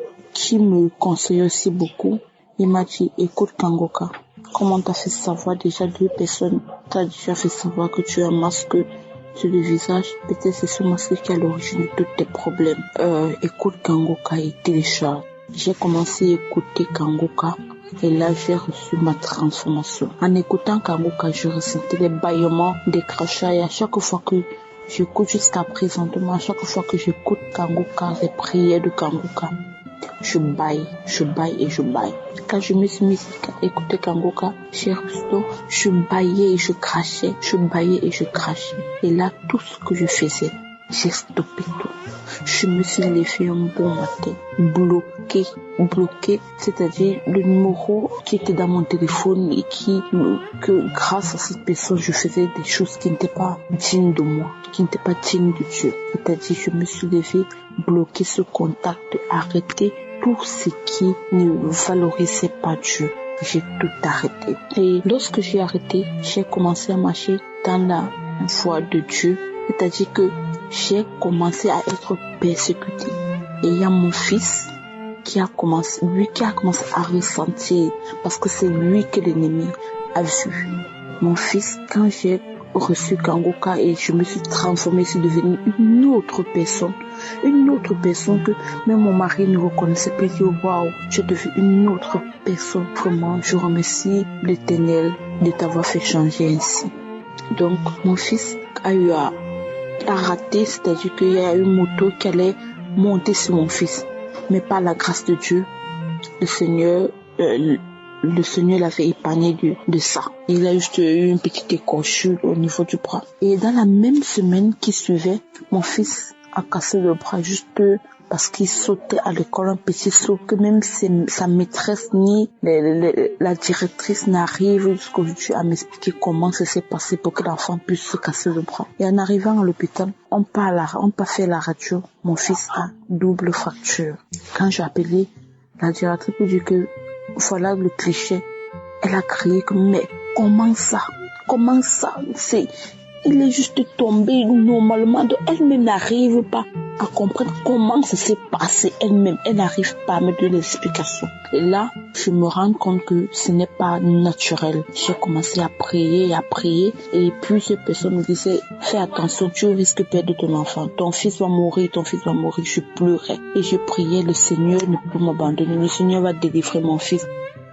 me conseillait aussi beaucoup, il m'a dit, écoute Kangoka, comment t'as fait savoir déjà 2 personnes, t'as déjà fait savoir que tu as un masque sur le visage, peut-être c'est ce masque qui est à l'origine de tous tes problèmes. Écoute Kangoka et télécharge. J'ai commencé à écouter Kangoka et là j'ai reçu ma transformation. En écoutant Kangoka, je ressentais des bâillements, des crachats et à chaque fois que j'écoute jusqu'à présentement, à chaque fois que j'écoute Kangoka, les prières de Kangoka, je baille. Quand je me suis mise à écouter Kangoka, chez Rusto, je baillais et je crachais, Et là, tout ce que je faisais, j'ai stoppé tout. Je me suis levée un bon matin, bloqué, c'est-à-dire le numéro qui était dans mon téléphone et que grâce à cette personne, je faisais des choses qui n'étaient pas dignes de moi, qui n'étaient pas dignes de Dieu. C'est-à-dire, je me suis levée, bloqué ce contact, arrêté tout ce qui ne valorisait pas Dieu. J'ai tout arrêté. Et lorsque j'ai arrêté, j'ai commencé à marcher dans la voie de Dieu. C'est-à-dire que j'ai commencé à être persécutée. Et il y a mon fils qui a commencé à ressentir, parce que c'est lui que l'ennemi a vu. Mon fils, quand j'ai reçu Kangoka et je me suis transformée, je suis devenue une autre personne que même mon mari ne reconnaissait pas. Il dit waouh, je suis devenue une autre personne. Vraiment, je remercie l'Éternel de t'avoir fait changer ainsi. Donc, mon fils a eu à rater, c'est-à-dire qu'il y a une moto qui allait monter sur mon fils. Mais par la grâce de Dieu, le Seigneur l'avait épargné de ça. Il a juste eu une petite écorchure au niveau du bras. Et dans la même semaine qui suivait, mon fils a cassé le bras juste parce qu'il sautait à l'école un petit saut que même sa maîtresse ni la directrice n'arrive jusqu'aujourd'hui à m'expliquer comment ça s'est passé pour que l'enfant puisse se casser le bras. Et en arrivant à l'hôpital, on pas fait la radio. Mon fils a double fracture. Quand j'ai appelé la directrice pour dire que voilà le cliché, elle a crié que mais comment ça, il est juste tombé normalement. Donc elle-même n'arrive pas à comprendre comment ça s'est passé. Elle-même, elle n'arrive pas à me donner l'explication. Et là, je me rends compte que ce n'est pas naturel. J'ai commencé à prier. Et puis ces personnes me disaient, fais attention, tu risques de perdre ton enfant. Ton fils va mourir. Je pleurais. Et je priais, le Seigneur ne peut m'abandonner. Le Seigneur va délivrer mon fils.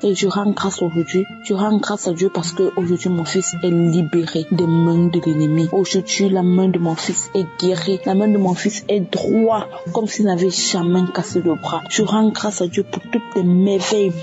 Et je rends grâce aujourd'hui. Je rends grâce à Dieu parce que aujourd'hui mon fils est libéré des mains de l'ennemi. Aujourd'hui, la main de mon fils est guérie. La main de mon fils est droite, comme s'il n'avait jamais cassé le bras. Je rends grâce à Dieu pour toutes les merveilles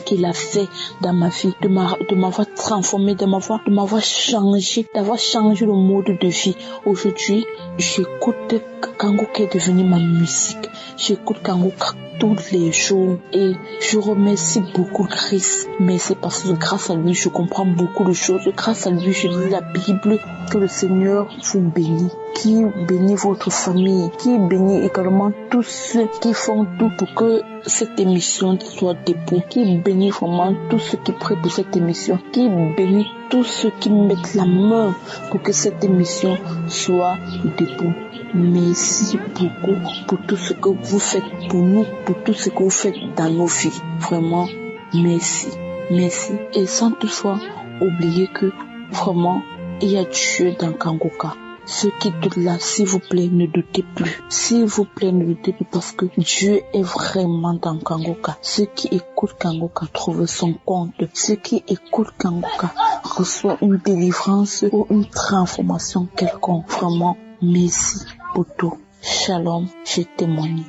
qu'il a fait dans ma vie, de m'avoir transformé, de m'avoir changé, d'avoir changé le mode de vie. Aujourd'hui, j'écoute Kangoka qui est devenu ma musique. J'écoute Kangoka tous les jours et je remercie beaucoup Christ. Mais c'est parce que grâce à lui, je comprends beaucoup de choses. Grâce à lui, je lis la Bible. Que le Seigneur vous bénisse, qui bénit votre famille, qui bénit également tous ceux qui font tout pour que cette émission soit debout, qui bénit vraiment tous ceux qui prient pour cette émission, qui bénit tous ceux qui mettent la main pour que cette émission soit debout. Merci beaucoup pour tout ce que vous faites pour nous, pour tout ce que vous faites dans nos vies. Vraiment, merci. Merci. Et sans toutefois oublier que vraiment, il y a Dieu dans Kangoka. Ceux qui doutent là, s'il vous plaît, ne doutez plus. S'il vous plaît, ne doutez plus parce que Dieu est vraiment dans Kangoka. Ceux qui écoutent Kangoka trouvent son compte. Ceux qui écoutent Kangoka reçoivent une délivrance ou une transformation quelconque. Vraiment, merci pour tout. Shalom, je témoigne.